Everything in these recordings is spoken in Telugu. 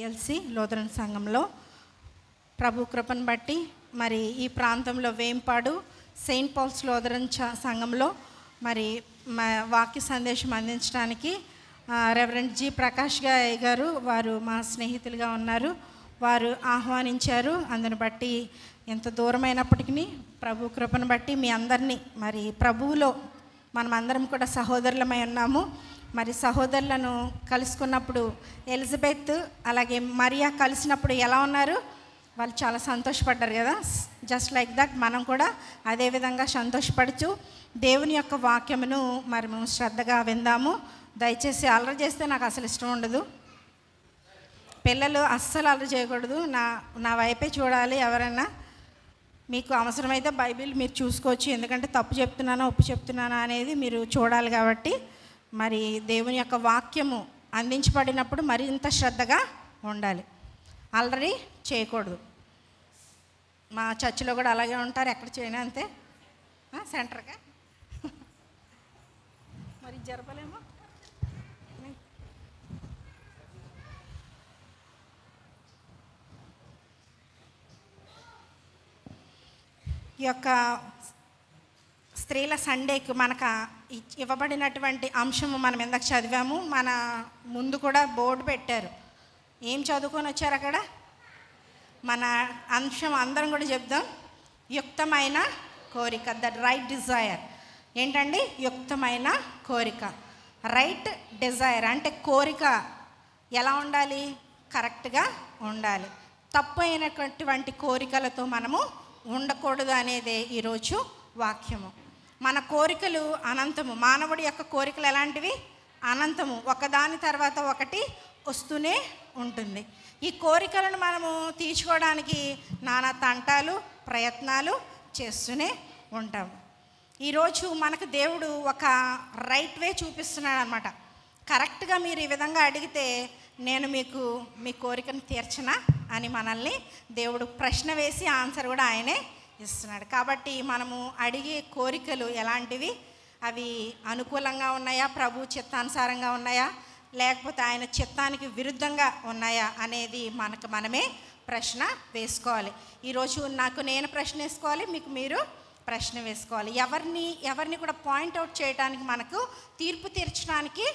ఎల్సి లూథరన్ సంఘంలో ప్రభు కృపను బట్టి మరి ఈ ప్రాంతంలో వేంపాడు సెయింట్ పాల్స్ లూథరన్ సంఘంలో మరి వాక్య సందేశం అందించడానికి రెవరెండ్ జి ప్రకాష్ గారు వారు మా స్నేహితులుగా ఉన్నారు. వారు ఆహ్వానించారు. అందుని బట్టి ఎంత దూరమైనప్పటికీ ప్రభు కృపను బట్టి మీ అందరినీ మరి ప్రభువులో మనమందరం కూడా సహోదరులమై ఉన్నాము. మరి సహోదరులను కలుసుకున్నప్పుడు ఎలిజబెత్ అలాగే మరియా కలిసినప్పుడు ఎలా ఉన్నారు? వాళ్ళు చాలా సంతోషపడ్డారు కదా. జస్ట్ లైక్ దట్ మనం కూడా అదేవిధంగా సంతోషపడుచు దేవుని యొక్క వాక్యమును మరి మేము శ్రద్ధగా విందాము. దయచేసి అల్లరి చేస్తే నాకు అసలు ఇష్టం ఉండదు. పిల్లలు అస్సలు అల్లరి చేయకూడదు. నా వైపే చూడాలి. ఎవరైనా మీకు అవసరమైతే బైబిల్ మీరు చూసుకోవచ్చు. ఎందుకంటే తప్పు చెప్తున్నానా ఒప్పు చెప్తున్నానా అనేది మీరు చూడాలి. కాబట్టి మరి దేవుని యొక్క వాక్యము అందించబడినప్పుడు మరింత శ్రద్ధగా ఉండాలి. అల్లరి చేయకూడదు. మా చర్చిలో కూడా అలాగే ఉంటారు. ఎక్కడ చేయనా అంతే సెంటర్గా మరి జరపలేమో. ఈ యొక్క స్త్రీల సండేకి మనకు ఇవ్వబడినటువంటి అంశము మనం ఇందాక చదివాము. మన ముందు కూడా బోర్డు పెట్టారు. ఏం చదువుకొని వచ్చారు అక్కడ? మన అంశం అందరం కూడా చెప్దాం. యుక్తమైన కోరిక, ద రైట్ డిజైర్. ఏంటండి? యుక్తమైన కోరిక, రైట్ డిజైర్. అంటే కోరిక ఎలా ఉండాలి? కరెక్ట్గా ఉండాలి. తప్పు అయినటువంటి కోరికలతో మనము ఉండకూడదు అనేదే ఈరోజు వాక్యము. మన కోరికలు అనంతము. మానవుడి యొక్క కోరికలు ఎలాంటివి? అనంతము. ఒకదాని తర్వాత ఒకటి వస్తూనే ఉంటుంది. ఈ కోరికలను మనము తీర్చుకోవడానికి నానా తంటాలు ప్రయత్నాలు చేస్తూనే ఉంటాము. ఈరోజు మనకు దేవుడు ఒక రైట్ వే చూపిస్తున్నాడు అనమాట. కరెక్ట్గా మీరు ఈ విధంగా అడిగితే నేను మీకు మీ కోరికను తీర్చనా అని మనల్ని దేవుడు ప్రశ్న వేసి ఆన్సర్ కూడా ఆయనే ఇస్తున్నాడు. కాబట్టి మనము అడిగే కోరికలు ఎలాంటివి? అవి అనుకూలంగా ఉన్నాయా? ప్రభు చిత్తానుసారంగా ఉన్నాయా? లేకపోతే ఆయన చిత్తానికి విరుద్ధంగా ఉన్నాయా అనేది మనకు మనమే ప్రశ్న వేసుకోవాలి. ఈరోజు నాకు నేను ప్రశ్న వేసుకోవాలి, మీకు మీరు ప్రశ్న వేసుకోవాలి. ఎవరిని కూడా పాయింట్అవుట్ చేయడానికి, మనకు తీర్పు తీర్చడానికి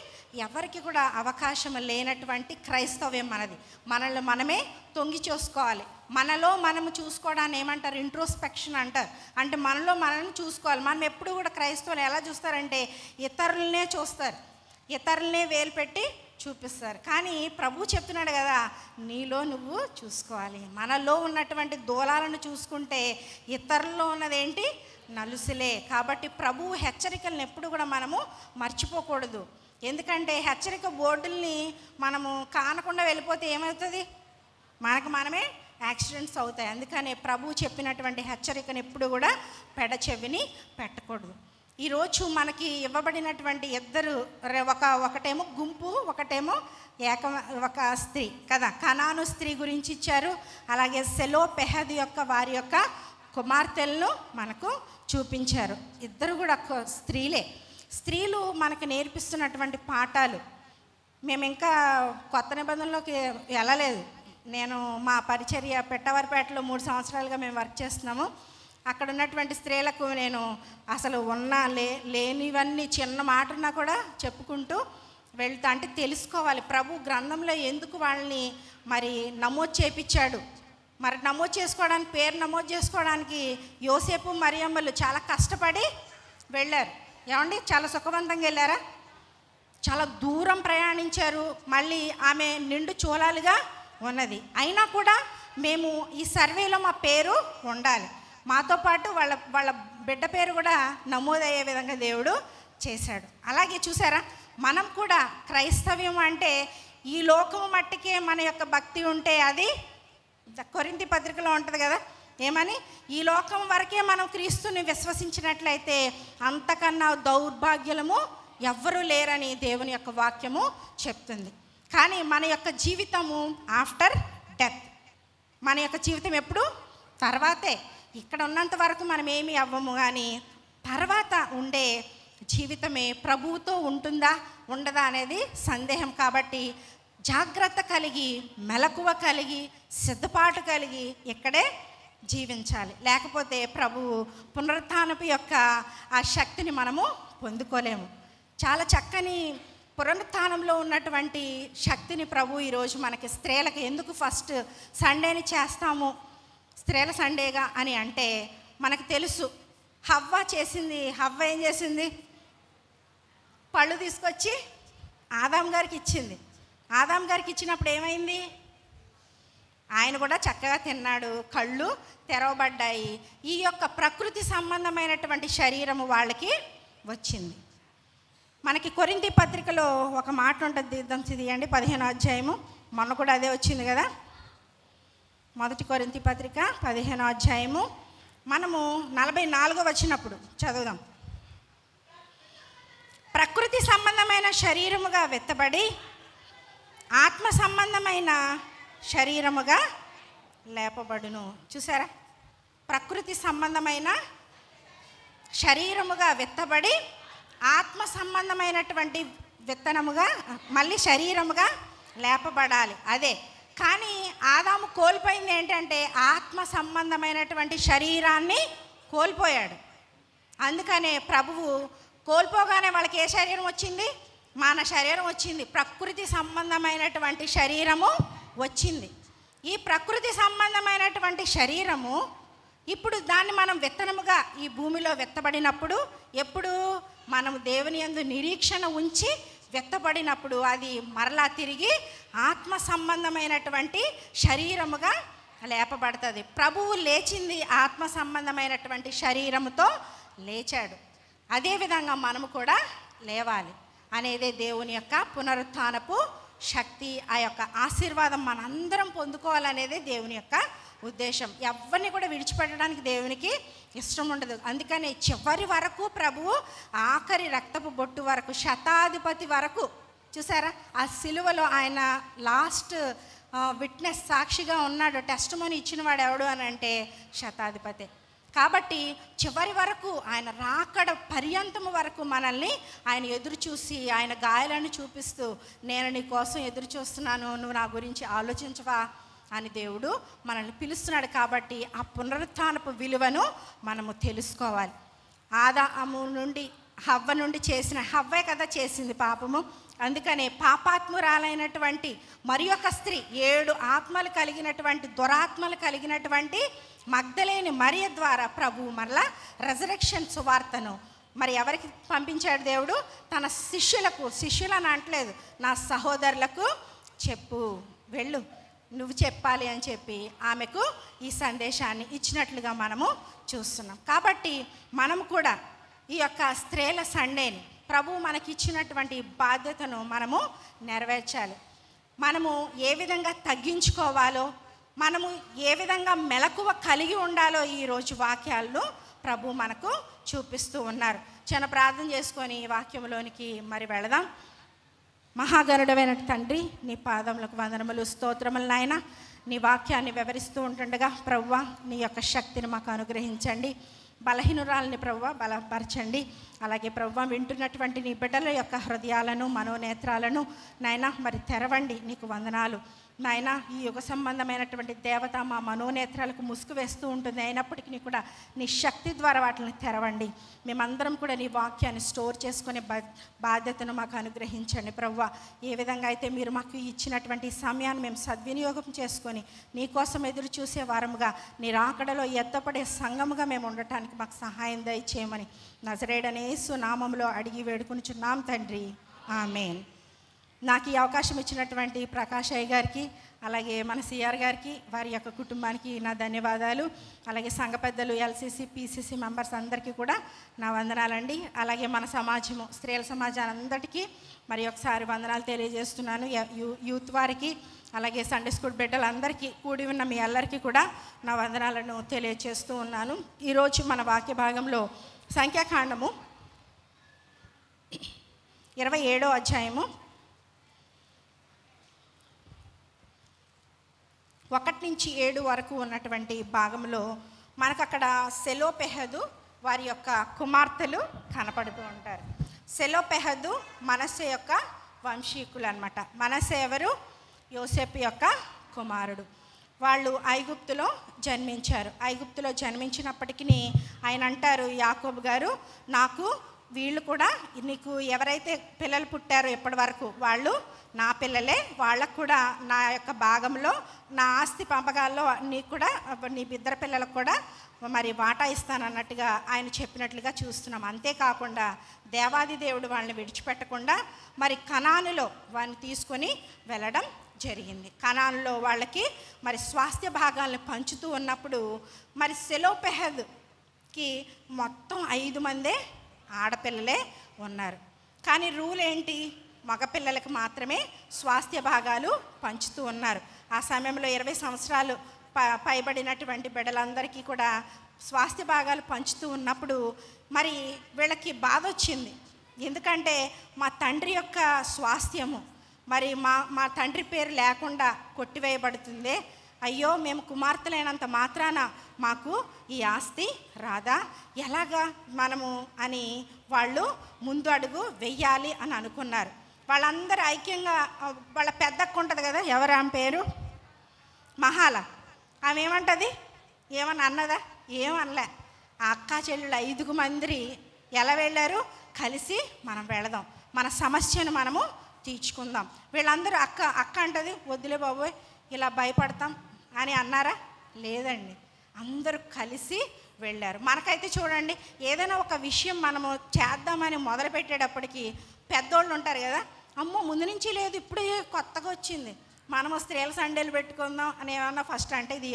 ఎవరికి కూడా అవకాశం లేనటువంటి క్రైస్తవ్యం మనది. మనల్ని మనమే తొంగి చూసుకోవాలి. మనలో మనము చూసుకోవడాన్ని ఏమంటారు? ఇంట్రోస్పెక్షన్ అంటారు. అంటే మనలో మనల్ని చూసుకోవాలి. మనం ఎప్పుడు కూడా క్రైస్తవులు ఎలా చూస్తారంటే ఇతరులనే చూస్తారు, ఇతరులనే వేలు పెట్టి చూపిస్తారు. కానీ ప్రభు చెప్తున్నాడు కదా, నీలో నువ్వు చూసుకోవాలి. మనలో ఉన్నటువంటి దూలాలను చూసుకుంటే ఇతరుల్లో ఉన్నదేంటి? నలుసులే. కాబట్టి ప్రభు హెచ్చరికలను ఎప్పుడు కూడా మనము మర్చిపోకూడదు. ఎందుకంటే హెచ్చరిక బోర్డుల్ని మనము కానకుండా వెళ్ళిపోతే ఏమవుతుంది? మనకు మనమే యాక్సిడెంట్స్ అవుతాయి. అందుకని ప్రభు చెప్పినటువంటి హెచ్చరికను ఎప్పుడు కూడా పెడచెవిని పెట్టకూడదు. ఈరోజు మనకి ఇవ్వబడినటువంటి ఇద్దరు, ఒకటేమో గుంపు, ఒకటేమో ఒక స్త్రీ కదా. కనాను స్త్రీ గురించి ఇచ్చారు. అలాగే సెలోపెహద్ యొక్క వారి యొక్క కుమార్తెలను మనకు చూపించారు. ఇద్దరు కూడా స్త్రీలే. స్త్రీలు మనకు నేర్పిస్తున్నటువంటి పాఠాలు. మేము ఇంకా కొత్త నిబంధనలోకి వెళ్ళలేదు. నేను మా పరిచర్య పెట్టవారిపేటలో 3 సంవత్సరాలుగా మేము వర్క్ చేస్తున్నాము. అక్కడ ఉన్నటువంటి స్త్రీలకు నేను అసలు లేనివన్నీ చిన్న మాటన్నా కూడా చెప్పుకుంటూ వెళ్తా. అంటే తెలుసుకోవాలి ప్రభు గ్రంథంలో ఎందుకు వాళ్ళని మరి నమోదు చేయించాడు. మరి నమోదు చేసుకోవడానికి, పేరు నమోదు చేసుకోవడానికి యోసేపు మరియమ్మలు చాలా కష్టపడి వెళ్ళారు. ఏమండి? చాలా సుఖవంతంగా వెళ్ళారా? చాలా దూరం ప్రయాణించారు. మళ్ళీ ఆమె నిండు చూలాలుగా ఉన్నది. అయినా కూడా మేము ఈ సర్వేలో మా పేరు ఉండాలి, మాతో పాటు వాళ్ళ బిడ్డ పేరు కూడా నమోదయ్యే విధంగా దేవుడు చేశాడు. అలాగే చూసారా, మనం కూడా క్రైస్తవ్యం అంటే ఈ లోకము మట్టికే మన యొక్క భక్తి ఉంటే అది కొరింథీ పత్రికలో ఉంటుంది కదా. ఏమని? ఈ లోకం వరకే మనం క్రీస్తుని విశ్వసించినట్లయితే అంతకన్నా దౌర్భాగ్యులము ఎవ్వరూ లేరని దేవుని యొక్క వాక్యము చెప్తుంది. కానీ మన యొక్క జీవితము ఆఫ్టర్ డెత్. మన యొక్క జీవితం ఎప్పుడు? తర్వాతే. ఇక్కడ ఉన్నంత వరకు మనం ఏమీ అవ్వము. కానీ తర్వాత ఉండే జీవితమే ప్రభువుతో ఉంటుందా ఉండదా అనేది సందేహం. కాబట్టి జాగ్రత్త కలిగి, మెలకువ కలిగి, సిద్ధపాటు కలిగి ఇక్కడే జీవించాలి. లేకపోతే ప్రభువు పునరుత్థానపు యొక్క ఆ శక్తిని మనము పొందుకోలేము. చాలా చక్కని పునరుత్థానంలో ఉన్నటువంటి శక్తిని ప్రభు ఈరోజు మనకి స్త్రీలకు ఎందుకు ఫస్ట్ సండేని చేస్తాము, స్త్రీల సండేగా అని అంటే మనకు తెలుసు. హవ్వ చేసింది. హవ్వ ఏం చేసింది? పళ్ళు తీసుకొచ్చి ఆదాం గారికి ఇచ్చింది. ఆదాం గారికి ఇచ్చినప్పుడు ఏమైంది? ఆయన కూడా చక్కగా తిన్నాడు, కళ్ళు తెరవబడ్డాయి. ఈ యొక్క ప్రకృతి సంబంధమైనటువంటి శరీరము వాళ్ళకి వచ్చింది. మనకి కొరింథీ పత్రికలో ఒక మాట ఉంటుంది, తీద్దాం తీయండి, 15వ అధ్యాయము. మొన్న కూడా అదే వచ్చింది కదా. మొదటి కొరింథీ పత్రిక 15వ అధ్యాయము మనము 44వ వచనప్పుడు చదువుదాం. ప్రకృతి సంబంధమైన శరీరముగా వెత్తబడి ఆత్మ సంబంధమైన శరీరముగా లేపబడును. చూసారా? ప్రకృతి సంబంధమైన శరీరముగా వెత్తబడి ఆత్మ సంబంధమైనటువంటి విత్తనముగా మళ్ళీ శరీరముగా లేపబడాలి. అదే కానీ ఆదాము కోల్పోయింది ఏంటంటే ఆత్మ సంబంధమైనటువంటి శరీరాన్ని కోల్పోయాడు. అందుకనే ప్రభువు కోల్పోగానే వాళ్ళకి ఏ శరీరం వచ్చింది? మన శరీరం వచ్చింది. ప్రకృతి సంబంధమైనటువంటి శరీరము వచ్చింది. ఈ ప్రకృతి సంబంధమైనటువంటి శరీరము ఇప్పుడు దాన్ని మనం విత్తనముగా ఈ భూమిలో విత్తబడినప్పుడు, ఎప్పుడు మనము దేవుని యందు నిరీక్షణ ఉంచి విత్తబడినప్పుడు అది మరలా తిరిగి ఆత్మ సంబంధమైనటువంటి శరీరముగా లేపబడుతుంది. ప్రభువు లేచింది ఆత్మ సంబంధమైనటువంటి శరీరముతో లేచాడు. అదేవిధంగా మనము కూడా లేవాలి అనేదే దేవుని యొక్క పునరుత్థానపు శక్తి. ఆ యొక్క ఆశీర్వాదం మనందరం పొందుకోవాలనేదే దేవుని యొక్క ఉద్దేశం. ఎవరిని కూడా విడిచిపెట్టడానికి దేవునికి ఇష్టం ఉండదు. అందుకని చివరి వరకు ప్రభువు ఆఖరి రక్తపు బొట్టు వరకు, శతాధిపతి వరకు, చూసారా ఆ సిలువలో ఆయన లాస్ట్ విట్నెస్, సాక్షిగా ఉన్నాడు. టెస్టిమనీ ఇచ్చిన వాడు ఎవడు అని అంటే శతాధిపతి. కాబట్టి చివరి వరకు ఆయన రాకడ పర్యంతము వరకు మనల్ని ఆయన ఎదురు చూసి ఆయన గాయాలను చూపిస్తూ, నేను నీ కోసం ఎదురు చూస్తున్నాను, నువ్వు నా గురించి ఆలోచించవా అని దేవుడు మనల్ని పిలుస్తున్నాడు. కాబట్టి ఆ పునరుత్థానపు విలువను మనము తెలుసుకోవాలి. ఆదాము నుండి హవ్వ నుండి చేసిన, హవ్వే కదా చేసింది పాపము. అందుకనే పాపాత్మురాలైనటువంటి మరి ఒక స్త్రీ, 7 ఆత్మలు కలిగినటువంటి, దురాత్మలు కలిగినటువంటి మగ్దలేని మరియ ద్వారా ప్రభువు మరలా రెజరెక్షన్ సువార్తను మరి ఎవరికి పంపించాడు దేవుడు? తన శిష్యులకు. శిష్యులను అంటలేదు, నా సహోదరులకు చెప్పు, వెళ్ళు, నువ్వు చెప్పాలి అని చెప్పి ఆమెకు ఈ సందేశాన్ని ఇచ్చినట్లుగా మనము చూస్తున్నాం. కాబట్టి మనము కూడా ఈ యొక్క స్త్రీల సండేని, ప్రభువు మనకి ఇచ్చినటువంటి బాధ్యతను మనము నెరవేర్చాలి. మనము ఏ విధంగా తగ్గించుకోవాలో, మనము ఏ విధంగా మెలకువ కలిగి ఉండాలో ఈరోజు వాక్యాల్లో ప్రభు మనకు చూపిస్తూ ఉన్నారు. చిన్న ప్రార్థన చేసుకొని ఈ వాక్యంలోనికి మరి వెళదాం. మహాగరుడమైన తండ్రి, నీ పాదములకు వందనములు, స్తోత్రములు నాయన. నీ వాక్యాన్ని వివరిస్తూ ఉంటుండగా ప్రభువా నీ యొక్క శక్తిని మాకు అనుగ్రహించండి. బలహీనురాలని ప్రభువా బలపరచండి. అలాగే ప్రభువా వింటున్నటువంటి నీ బిడ్డల యొక్క హృదయాలను, మనోనేత్రాలను నాయన మరి తెరవండి. నీకు వందనాలు నాయన. ఈ యుగ సంబంధమైనటువంటి దేవత మా మనోనేత్రాలకు ముసుగు వేస్తూ ఉంటుంది, అయినప్పటికీ కూడా నీ శక్తి ద్వారా వాటిని తెరవండి. మేమందరం కూడా నీ వాక్యాన్ని స్టోర్ చేసుకునే బాధ్యతను మాకు అనుగ్రహించండి ప్రభువా. ఏ విధంగా అయితే మీరు మాకు ఇచ్చినటువంటి సమయాన్ని మేము సద్వినియోగం చేసుకొని నీ కోసం ఎదురు చూసే వారముగా, నీ రాకడలో ఎత్తపడే సంఘముగా మేము ఉండటానికి మాకు సహాయం దయచేయమని నజరేయుడైన యేసు నామములో అడిగి వేడుకొనుచున్నాం తండ్రి, ఆమేన్. నాకు ఈ అవకాశం ఇచ్చినటువంటి ప్రకాష్ అయ్య గారికి, అలాగే మన సిఆర్ గారికి, వారి యొక్క కుటుంబానికి నా ధన్యవాదాలు. అలాగే సంఘ పెద్దలు, ఎల్సీసీ, పీసీసీ మెంబర్స్ అందరికీ కూడా నా వందనాలండి. అలాగే మన సమాజము, స్త్రీల సమాజానందరికీ మరి ఒకసారి వందనాలు తెలియజేస్తున్నాను. యూత్ వారికి, అలాగే సండే స్కూల్ బిడ్డలందరికీ, కూడి ఉన్న మీ అందరికీ కూడా నా వందనాలను తెలియజేస్తూ ఉన్నాను. ఈరోజు మన వాక్య భాగంలో సంఖ్యాకాండము 27వ అధ్యాయము 1 నుంచి 7 వరకు ఉన్నటువంటి భాగంలో మనకు అక్కడ సెలోపెహదు వారి యొక్క కుమార్తెలు కనపడుతూ ఉంటారు. సెలోపెహదు మనస్సే యొక్క వంశీకులు అనమాట. మనస్సే ఎవరు? యోసేపు యొక్క కుమారుడు. వాళ్ళు ఐగుప్తులో జన్మించారు. ఐగుప్తులో జన్మించినప్పటికీ ఆయన అంటారు, యాకోబు గారు, నాకు వీళ్ళు కూడా, నీకు ఎవరైతే పిల్లలు పుట్టారో ఇప్పటి వరకు వాళ్ళు నా పిల్లలే, వాళ్ళకు కూడా నా యొక్క భాగంలో నా ఆస్తి పంపకాల్లో నీకు కూడా, నీ ఇద్దరు పిల్లలకు కూడా మరి వాటా ఇస్తానన్నట్టుగా ఆయన చెప్పినట్లుగా చూస్తున్నాం. అంతేకాకుండా దేవాది దేవుడు వాళ్ళని విడిచిపెట్టకుండా మరి కనానులో వాళ్ళని తీసుకొని వెళ్ళడం జరిగింది. కనానులో వాళ్ళకి మరి స్వాస్థ్య భాగాలను పంచుతూ ఉన్నప్పుడు మరి సెలోపెహద్కి మొత్తం 5 మందే ఆడపిల్లలే ఉన్నారు. కానీ రూల్ ఏంటి? మగపిల్లలకు మాత్రమే స్వాస్థ్య భాగాలు పంచుతూ ఉన్నారు. ఆ సమయంలో 20 సంవత్సరాలు పైబడినటువంటి బిడ్డలందరికీ కూడా స్వాస్థ్య భాగాలు పంచుతూ ఉన్నప్పుడు మరి వీళ్ళకి బాధ వచ్చింది. ఎందుకంటే మా తండ్రి యొక్క స్వాస్థ్యము మరి మా తండ్రి పేరు లేకుండా కొట్టివేయబడుతుంది. అయ్యో, మేము కుమార్తెలైనంత మాత్రాన మాకు ఈ ఆస్తి రాదా, ఎలాగా మనము అని వాళ్ళు ముందు అడుగు వెయ్యాలి అని అనుకున్నారు. వాళ్ళందరూ ఐక్యంగా, వాళ్ళ పెద్దక్క ఉంటుంది కదా, ఎవరు ఆమె పేరు? మహాల. ఆమె ఏమంటుంది? ఏమన్నా అన్నదా? ఏమనలే. ఆ అక్కా చెల్లెళ్ళు 5 మంది ఎలా వెళ్ళారు? కలిసి మనం వెళదాం, మన సమస్యను మనము తీర్చుకుందాం. వీళ్ళందరూ అక్క అంటది, వద్దులే బాబోయ్ ఇలా భయపడతాం అని అన్నారా? లేదండి, అందరూ కలిసి వెళ్ళారు. మనకైతే చూడండి, ఏదైనా ఒక విషయం మనము చేద్దామని మొదలు పెట్టేటప్పటికి పెద్దోళ్ళు ఉంటారు కదా, అమ్మో ముందు నుంచి లేదు, ఇప్పుడే కొత్తగా వచ్చింది, మనము స్త్రీల సండేలు పెట్టుకుందాం అని ఏమన్నా ఫస్ట్ అంటే ఇది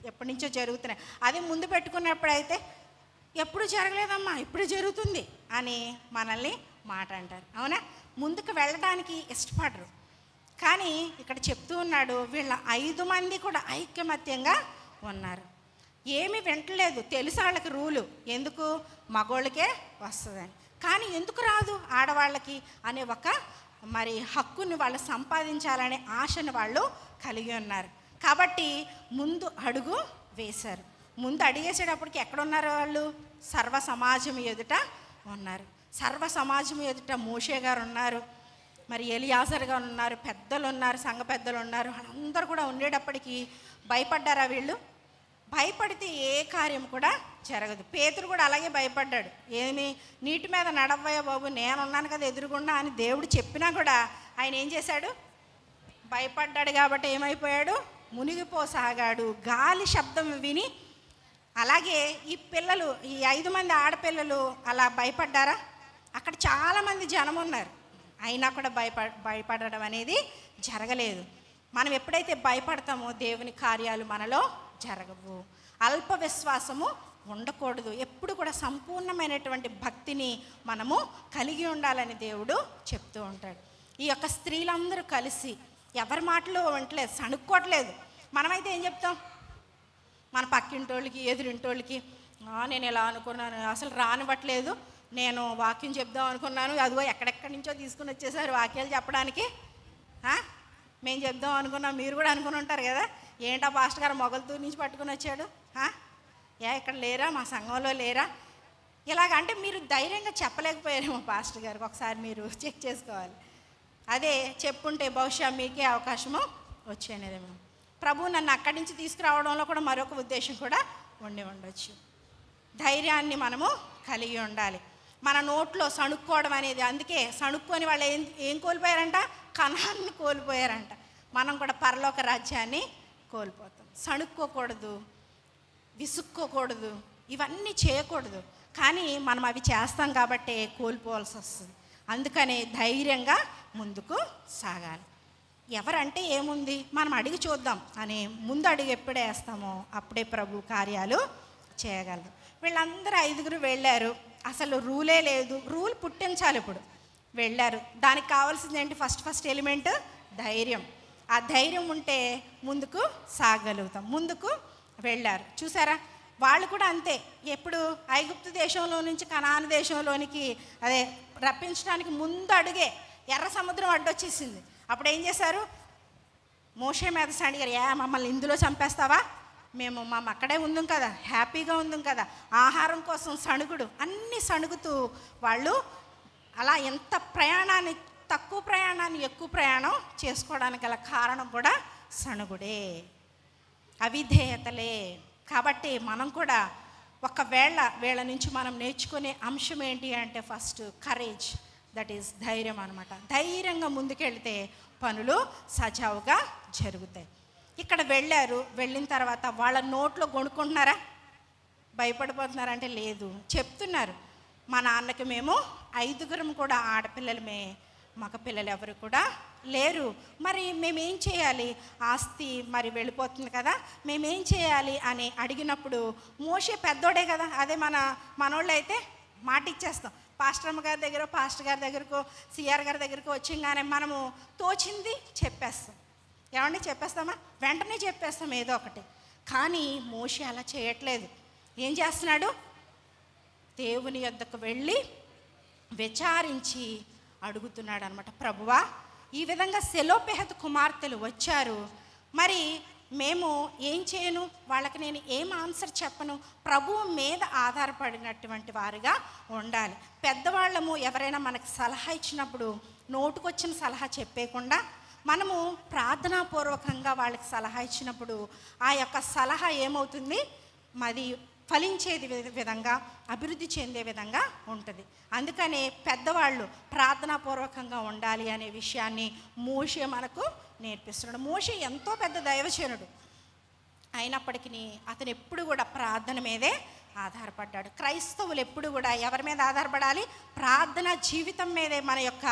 ఎప్పటి నుంచో జరుగుతున్నాయి. అదే ముందు పెట్టుకున్నప్పుడైతే ఎప్పుడు జరగలేదమ్మా, ఇప్పుడు జరుగుతుంది అని మనల్ని మాట అంటారు. అవునా? ముందుకు వెళ్ళడానికి ఇష్టపడరు. కానీ ఇక్కడ చెప్తూ ఉన్నాడు, వీళ్ళ 5 మంది కూడా ఐకమత్యంగా ఉన్నారు. ఏమీ వింటలేదు. తెలుసు వాళ్ళకి రూలు, ఎందుకు? మగోళ్ళకే వస్తుందని. కానీ ఎందుకు రాదు ఆడవాళ్ళకి అనే ఒక మరి హక్కుని వాళ్ళు సంపాదించాలనే ఆశను వాళ్ళు కలిగి ఉన్నారు. కాబట్టి ముందు అడుగు వేశారు. ముందు అడిగేసేటప్పటికి ఎక్కడున్నారు వాళ్ళు? సర్వ సమాజం ఎదుట ఉన్నారు. సర్వ సమాజం ఎదుట మోషే గారు ఉన్నారు, మరి ఎలియాజర్ గారు ఉన్నారు, పెద్దలు ఉన్నారు, సంఘ పెద్దలు ఉన్నారు. అందరూ కూడా ఉండేటప్పటికీ భయపడ్డారా వీళ్ళు? భయపడితే ఏ కార్యం కూడా జరగదు. పేతురు కూడా అలాగే భయపడ్డాడు. ఏమి, నీటి మీద నడవయ్యా బాబు, నేనున్నాను కదా ఎదురుగుండా అని దేవుడు చెప్పినా కూడా ఆయన ఏం చేశాడు? భయపడ్డాడు. కాబట్టి ఏమైపోయాడు? మునిగిపోసాగాడు గాలి శబ్దం విని. అలాగే ఈ పిల్లలు, ఈ 5 మంది ఆడపిల్లలు అలా భయపడ్డారా? అక్కడ చాలామంది జనం ఉన్నారు, అయినా కూడా భయపడడం అనేది జరగలేదు. మనం ఎప్పుడైతే భయపడతామో దేవుని కార్యాలు మనలో జరగవు. అల్ప విశ్వాసము ఉండకూడదు. ఎప్పుడు కూడా సంపూర్ణమైనటువంటి భక్తిని మనము కలిగి ఉండాలని దేవుడు చెప్తూ ఉంటాడు. ఈ యొక్క స్త్రీలందరూ కలిసి ఎవరి మాటలు వింటలేదు, సణుక్కోవట్లేదు. మనమైతే ఏం చెప్తాం? మన పక్కింటోళ్ళకి, ఎదురింటోళ్ళకి, నేను ఎలా అనుకున్నాను, అసలు రానివ్వట్లేదు, నేను వాక్యం చెప్దాం అనుకున్నాను, అదిగో ఎక్కడెక్కడి నుంచో తీసుకుని వచ్చేసారు వాక్యాలు చెప్పడానికి, మేము చెప్దాం అనుకున్నాం, మీరు కూడా అనుకుని ఉంటారు కదా, ఏంటా పాస్టర్ గారు మొగల్తూరు నుంచి పట్టుకుని వచ్చాడు, ఇక్కడ లేరా, మా సంఘంలో లేరా, ఇలాగంటే మీరు ధైర్యంగా చెప్పలేకపోయారేమో పాస్టర్ గారికి. ఒకసారి మీరు చెక్ చేసుకోవాలి. అదే చెప్పుంటే బహుశా మీకే అవకాశము వచ్చేనేదేమో. ప్రభు నన్ను అక్కడి నుంచి తీసుకురావడంలో కూడా మరొక ఉద్దేశం కూడా ఉండొచ్చు. ధైర్యాన్ని మనము కలిగి ఉండాలి. మన నోట్లో సణుక్కోవడం అనేది, అందుకే సణుక్కొని వాళ్ళు ఏం కోల్పోయారంట? కణాన్ని కోల్పోయారంట. మనం కూడా పరలోక రాజ్యాన్ని కోల్పోతాం. సణుక్కోకూడదు, విసుక్కోకూడదు, ఇవన్నీ చేయకూడదు. కానీ మనం అవి చేస్తాం కాబట్టి కోల్పోవాల్సి వస్తుంది. అందుకని ధైర్యంగా ముందుకు సాగాలి. ఎవరంటే ఏముంది, మనం అడిగి చూద్దాం అని ముందు అడుగు ఎప్పుడే వేస్తామో అప్పుడే ప్రభు కార్యాలు చేయగలరు. వీళ్ళందరూ 5 వెళ్ళారు. అసలు రూలే లేదు, రూల్ పుట్టించాలి. ఇప్పుడు వెళ్ళారు. దానికి కావాల్సింది ఏంటి? ఫస్ట్ ఎలిమెంట్ ధైర్యం. ఆ ధైర్యం ఉంటే ముందుకు సాగలుగుతాం. ముందుకు వెళ్ళారు. చూసారా, వాళ్ళు కూడా అంతే. ఎప్పుడు ఐగుప్తు దేశంలో నుంచి కనాను దేశంలోనికి రప్పించడానికి ముందు అడుగే ఎర్ర సముద్రం అడ్డొచ్చేసింది. అప్పుడు ఏం చేశారు? మోషే మీద అడిగారు, మమ్మల్ని ఇందులో చంపేస్తావా, మేము అక్కడే ఉందాం కదా, హ్యాపీగా ఉందాం కదా, ఆహారం కోసం సణుగుడు, అన్నీ సణుగుతూ వాళ్ళు అలా ఎంత ప్రయాణాన్ని తక్కువ ప్రయాణాన్ని ఎక్కువ ప్రయాణం చేసుకోవడానికి గల కారణం కూడా సణుగుడే, అవిధేయతలే. కాబట్టి మనం కూడా ఒకవేళ వీళ్ళ నుంచి మనం నేర్చుకునే అంశం ఏంటి అంటే ఫస్ట్ కరేజ్, దట్ ఈస్ ధైర్యం అనమాట. ధైర్యంగా ముందుకెళ్తే పనులు సజావుగా జరుగుతాయి. ఇక్కడ వెళ్ళారు, వెళ్ళిన తర్వాత వాళ్ళ నోట్లో కొనుక్కుంటున్నారా, భయపడిపోతున్నారంటే లేదు, చెప్తున్నారు మా నాన్నకి మేము 5గురం కూడా ఆడపిల్లలమే, మగ పిల్లలు ఎవరు కూడా లేరు, మరి మేమేం చేయాలి, ఆస్తి మరి వెళ్ళిపోతుంది కదా, మేమేం చేయాలి అని అడిగినప్పుడు మోషే పెద్దోడే కదా, అదే మనోళ్ళు అయితే మాట ఇచ్చేస్తాం, పాస్టర్ గారి దగ్గర పాస్టర్ గారి దగ్గరకు సిఆర్ గారి దగ్గరకు వచ్చింగానే మనము తోచింది చెప్పేస్తాం. ఏమండి చెప్పేస్తామా, వెంటనే చెప్పేస్తాం ఏదో ఒకటి. కానీ మోషే అలా చేయట్లేదు. ఏం చేస్తున్నాడు, దేవుని యొద్దకు వెళ్ళి విచారించి అడుగుతున్నాడు అనమాట. ప్రభువా, ఈ విధంగా సెలోపెహతు కుమార్తెలు వచ్చారు, మరి మేము ఏం చేయను, వాళ్ళకి నేను ఏం ఆన్సర్ చెప్పను, ప్రభువు మీద ఆధారపడినటువంటి వారిగా ఉండాలి. పెద్దవాళ్ళము ఎవరైనా మనకి సలహా ఇచ్చినప్పుడు నోటుకొచ్చిన సలహా చెప్పేయకుండా మనము ప్రార్థనాపూర్వకంగా వాళ్ళకి సలహా ఇచ్చినప్పుడు ఆ యొక్క సలహా ఏమవుతుంది, మాది ఫలించేది విధంగా, అభివృద్ధి చెందే విధంగా ఉంటుంది. అందుకనే పెద్దవాళ్ళు ప్రార్థనాపూర్వకంగా ఉండాలి అనే విషయాన్ని మోషే మనకు నేర్పిస్తున్నాడు. మోషే ఎంతో పెద్ద దైవజనుడు అయినప్పటికీ అతను ఎప్పుడు కూడా ప్రార్థన మీదే ఆధారపడ్డాడు. క్రైస్తవులు ఎప్పుడు కూడా ఎవరి మీద ఆధారపడాలి, ప్రార్థన జీవితం మీదే మన యొక్క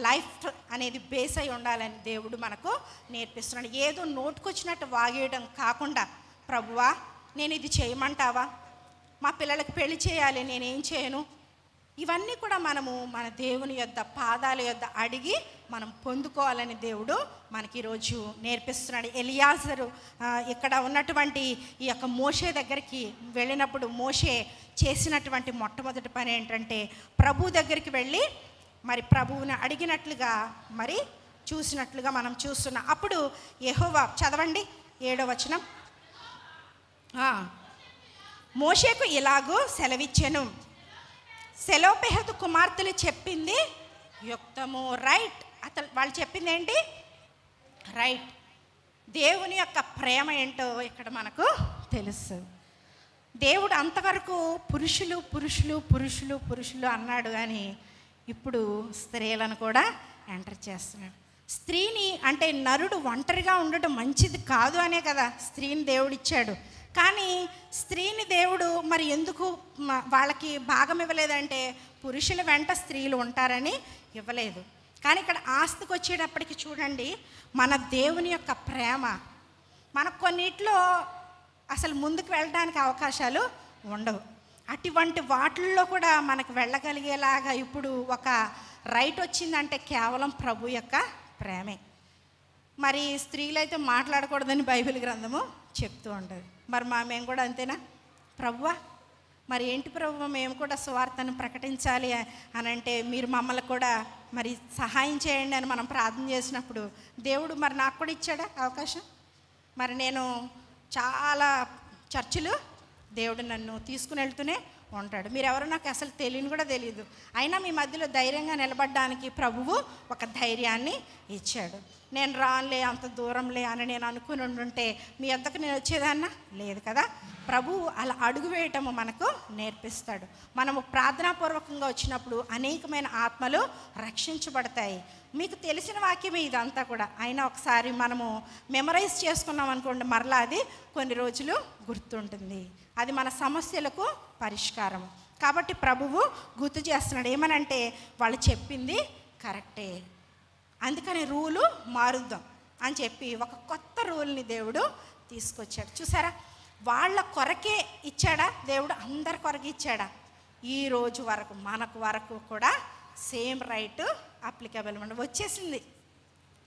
లైఫ్ అనేది బేస్ అయి ఉండాలని దేవుడు మనకు నేర్పిస్తున్నాడు. ఏదో నోటుకొచ్చినట్టు వాగేయడం కాకుండా, ప్రభువా నేను ఇది చేయమంటావా, మా పిల్లలకి పెళ్లి చేయాలి నేనేం చేయను, ఇవన్నీ కూడా మనము మన దేవుని యొద్ద పాదాల యొద్ద అడిగి మనం పొందుకోవాలని దేవుడు మనకి ఈరోజు నేర్పిస్తున్నాడు. ఎలియాజరు ఇక్కడ ఉన్నటువంటి ఈ యొక్క మోషే దగ్గరికి వెళ్ళినప్పుడు మోషే చేసినటువంటి మొట్టమొదటి పని ఏంటంటే ప్రభు దగ్గరికి వెళ్ళి మరి ప్రభువుని అడిగినట్లుగా మరి చూసినట్లుగా మనం చూస్తున్నాం. అప్పుడు యెహోవా, చదవండి 7వ వచనం, మోషేకు ఇలాగూ సెలవిచ్చెను, సెలోపెహతు కుమార్తెలు చెప్పింది యుక్తము, రైట్. వాళ్ళు చెప్పింది ఏంటి, రైట్. దేవుని యొక్క ప్రేమ ఏంటో ఇక్కడ మనకు తెలుసు. దేవుడు అంతవరకు పురుషులు పురుషులు పురుషులు పురుషులు అన్నాడు, కానీ ఇప్పుడు స్త్రీలను కూడా ఎంటర్ చేస్తున్నాడు. స్త్రీని అంటే నరుడు ఒంటరిగా ఉండటం మంచిది కాదు అనే కదా స్త్రీని దేవుడిచ్చాడు. కానీ స్త్రీని దేవుడు మరి ఎందుకు వాళ్ళకి భాగం ఇవ్వలేదంటే పురుషుల వెంట స్త్రీలు ఉంటారని ఇవ్వలేదు. కానీ ఇక్కడ ఆస్తికి వచ్చేటప్పటికి చూడండి, మన దేవుని యొక్క ప్రేమ మనకు కొన్నిట్లో అసలు ముందుకు వెళ్ళడానికి అవకాశాలు ఉండవు. అటువంటి వాటిల్లో కూడా మనకు వెళ్ళగలిగేలాగా ఇప్పుడు ఒక రైట్ వచ్చిందంటే కేవలం ప్రభు యొక్క ప్రేమే. మరి స్త్రీలైతే మాట్లాడకూడదని బైబిల్ గ్రంథము చెప్తూ ఉంటుంది. మరి మేము కూడా అంతేనా, ప్రభువా మరి ఏంటి ప్రభు, మేము కూడా సువార్తను ప్రకటించాలి అని అంటే మీరు మమ్మల్ని కూడా మరి సహాయం చేయండి అని మనం ప్రార్థన చేసినప్పుడు దేవుడు మరి నాకు కూడా ఇచ్చాడా అవకాశం. మరి నేను చాలా చర్చిలు దేవుడు నన్ను తీసుకుని వెళ్తూనే ఉంటాడు. మీరెవరో నాకు అసలు తెలియని కూడా తెలియదు, అయినా మీ మధ్యలో ధైర్యంగా నిలబడడానికి ప్రభువు ఒక ధైర్యాన్ని ఇచ్చాడు. నేను రానులే, అంత దూరంలే అని నేను అనుకుని ఉండుంటే మీ వద్దకు నేను వచ్చేదాన్నా లేదు కదా. ప్రభువు అలా అడుగు వేయటము మనకు నేర్పిస్తాడు. మనము ప్రార్థనాపూర్వకంగా వచ్చినప్పుడు అనేకమైన ఆత్మలు రక్షించబడతాయి. మీకు తెలిసిన వాక్యమే ఇదంతా కూడా, అయినా ఒకసారి మనము మెమరైజ్ చేసుకున్నాం అనుకోండి, మరలా అది కొన్ని రోజులు గుర్తుంటుంది. అది మన సమస్యలకు పరిష్కారం. కాబట్టి ప్రభువు గుర్తు చేస్తున్నాడు, ఏమనంటే వాళ్ళు చెప్పింది కరెక్టే, అందుకని రూలు మారుద్దాం అని చెప్పి ఒక కొత్త రూల్ని దేవుడు తీసుకొచ్చాడు. చూసారా, వాళ్ళ కొరకే ఇచ్చాడా దేవుడు, అందరి కొరకు ఇచ్చాడా? ఈ రోజు వరకు మనకు వరకు కూడా సేమ్ రైట్ అప్లికబుల్ వచ్చేసింది.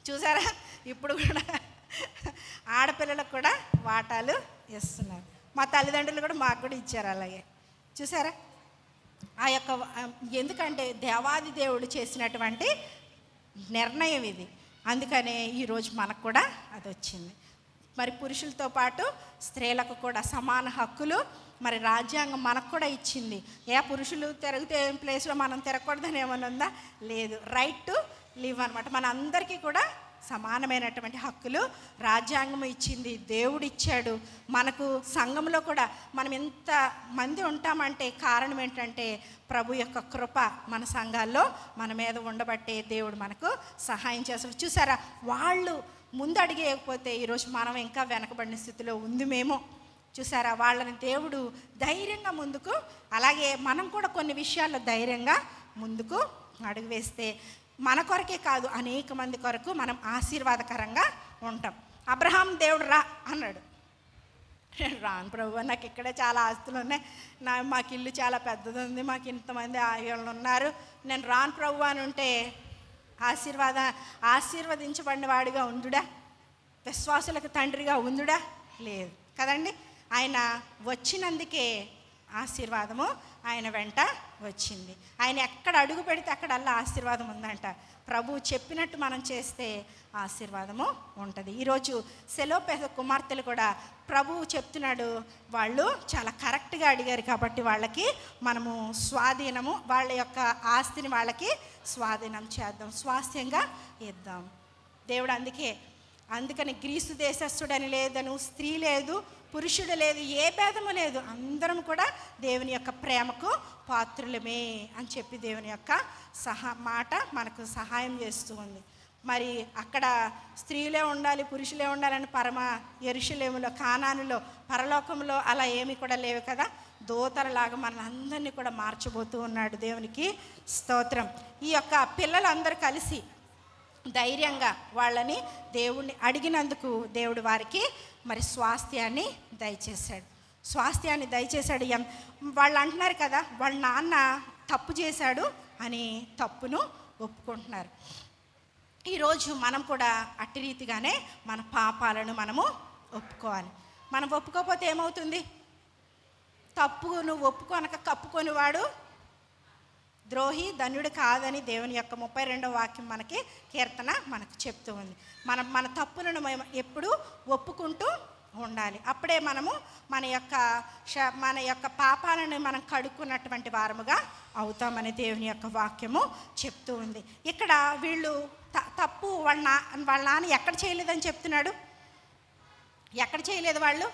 చూసారా, ఇప్పుడు కూడా ఆడపిల్లలకు కూడా వాటాలు ఇస్తున్నారు. మా తల్లిదండ్రులు కూడా మాకు కూడా ఇచ్చారు అలాగే. చూసారా, ఆ యొక్క ఎందుకంటే దేవాది దేవుడు చేసినటువంటి నిర్ణయం ఇది. అందుకనే ఈరోజు మనకు కూడా అది వచ్చింది. మరి పురుషులతో పాటు స్త్రీలకు కూడా సమాన హక్కులు మరి రాజ్యాంగం మనకు కూడా ఇచ్చింది. పురుషులు తిరిగితే ప్లేస్లో మనం తిరగకూడదని ఏమైనా ఉందా? లేదు. రైట్ టు లివ్ అనమాట. మన అందరికీ కూడా సమానమైనటువంటి హక్కులు రాజ్యాంగం ఇచ్చింది, దేవుడు ఇచ్చాడు. మనకు సంఘంలో కూడా మనం ఎంత మంది ఉంటామంటే కారణం ఏంటంటే ప్రభు యొక్క కృప మన సంఘాల్లో మన మీద ఉండబట్టే దేవుడు మనకు సహాయం చేస్తాడు. చూసారా, వాళ్ళు ముందు అడిగేయకపోతే ఈరోజు మనం ఇంకా వెనకబడిన స్థితిలో ఉందిమేమో. చూసారా, వాళ్ళని దేవుడు ధైర్యంగా ముందుకు, అలాగే మనం కూడా కొన్ని విషయాల్లో ధైర్యంగా ముందుకు అడుగు వేస్తే మన కొరకే కాదు అనేక మంది కొరకు మనం ఆశీర్వాదకరంగా ఉంటాం. అబ్రహాం దేవుడు రా అన్నాడు. రాను ప్రభు, నాకు ఇక్కడే చాలా ఆస్తులు ఉన్నాయి, మాకు ఇల్లు చాలా పెద్దది ఉంది, మాకు ఇంతమంది ఆయుళ్ళు ఉన్నారు, నేను రాను ప్రభు అని ఉంటే ఆశీర్వదించబడిన వాడిగా ఉండుడా, విశ్వాసులకు తండ్రిగా ఉండుడా? లేదు కదండి. ఆయన వచ్చినందుకే ఆశీర్వాదము ఆయన వెంట వచ్చింది. ఆయన ఎక్కడ అడుగు పెడితే అక్కడల్లా ఆశీర్వాదం ఉందంట. ప్రభు చెప్పినట్టు మనం చేస్తే ఆశీర్వాదము ఉంటుంది. ఈరోజు సెలోపేద కుమార్తెలు కూడా ప్రభువు చెప్తున్నాడు, వాళ్ళు చాలా కరెక్ట్గా అడిగారు కాబట్టి వాళ్ళకి మనము స్వాధీనము, వాళ్ళ యొక్క ఆస్తిని వాళ్ళకి స్వాధీనం చేద్దాం, స్వాస్థ్యంగా ఇద్దాం. దేవుడు అందుకని గ్రీసు దేశస్థుడని లేదను, స్త్రీ లేదు, పురుషుడు లేదు, ఏ భేదము లేదు, అందరం కూడా దేవుని యొక్క ప్రేమకు పాత్రులమే అని చెప్పి దేవుని యొక్క మాట మనకు సహాయం చేస్తూ ఉంది. మరి అక్కడ స్త్రీలే ఉండాలి, పురుషులే ఉండాలని యెరూషలేములో, కానానులో, పరలోకంలో అలా ఏమీ కూడా లేవు కదా. దోతరలాగా మనందరినీ కూడా మార్చబోతూ ఉన్నాడు. దేవునికి స్తోత్రం. ఈ యొక్క పిల్లలందరూ కలిసి ధైర్యంగా వాళ్ళని దేవుణ్ణి అడిగినందుకు దేవుడు వారికి మరి స్వాస్థ్యాన్ని దయచేశాడు. వాళ్ళు అంటున్నారు కదా, వాళ్ళ నాన్న తప్పు చేశాడు అని తప్పును ఒప్పుకుంటున్నారు. ఈరోజు మనం కూడా అట్టి రీతిగానే మన పాపాలను మనము ఒప్పుకోవాలి. మనం ఒప్పుకోకపోతే ఏమవుతుంది? తప్పు నువ్వు ఒప్పుకొనక కప్పుకొని వాడు ద్రోహి ధన్యుడు కాదని దేవుని యొక్క 32వ వాక్యం మనకి కీర్తన మనకు చెప్తూ ఉంది. మన తప్పులను మేము ఎప్పుడూ ఒప్పుకుంటూ ఉండాలి. అప్పుడే మనము మన యొక్క పాపాలను మనం కడుక్కున్నటువంటి వారముగా అవుతామని దేవుని యొక్క వాక్యము చెప్తూ ఉంది. ఇక్కడ వీళ్ళు తప్పు వాళ్ళ నాన్న ఎక్కడ చేయలేదని చెప్తున్నాడు. ఎక్కడ చేయలేదు వాళ్ళు?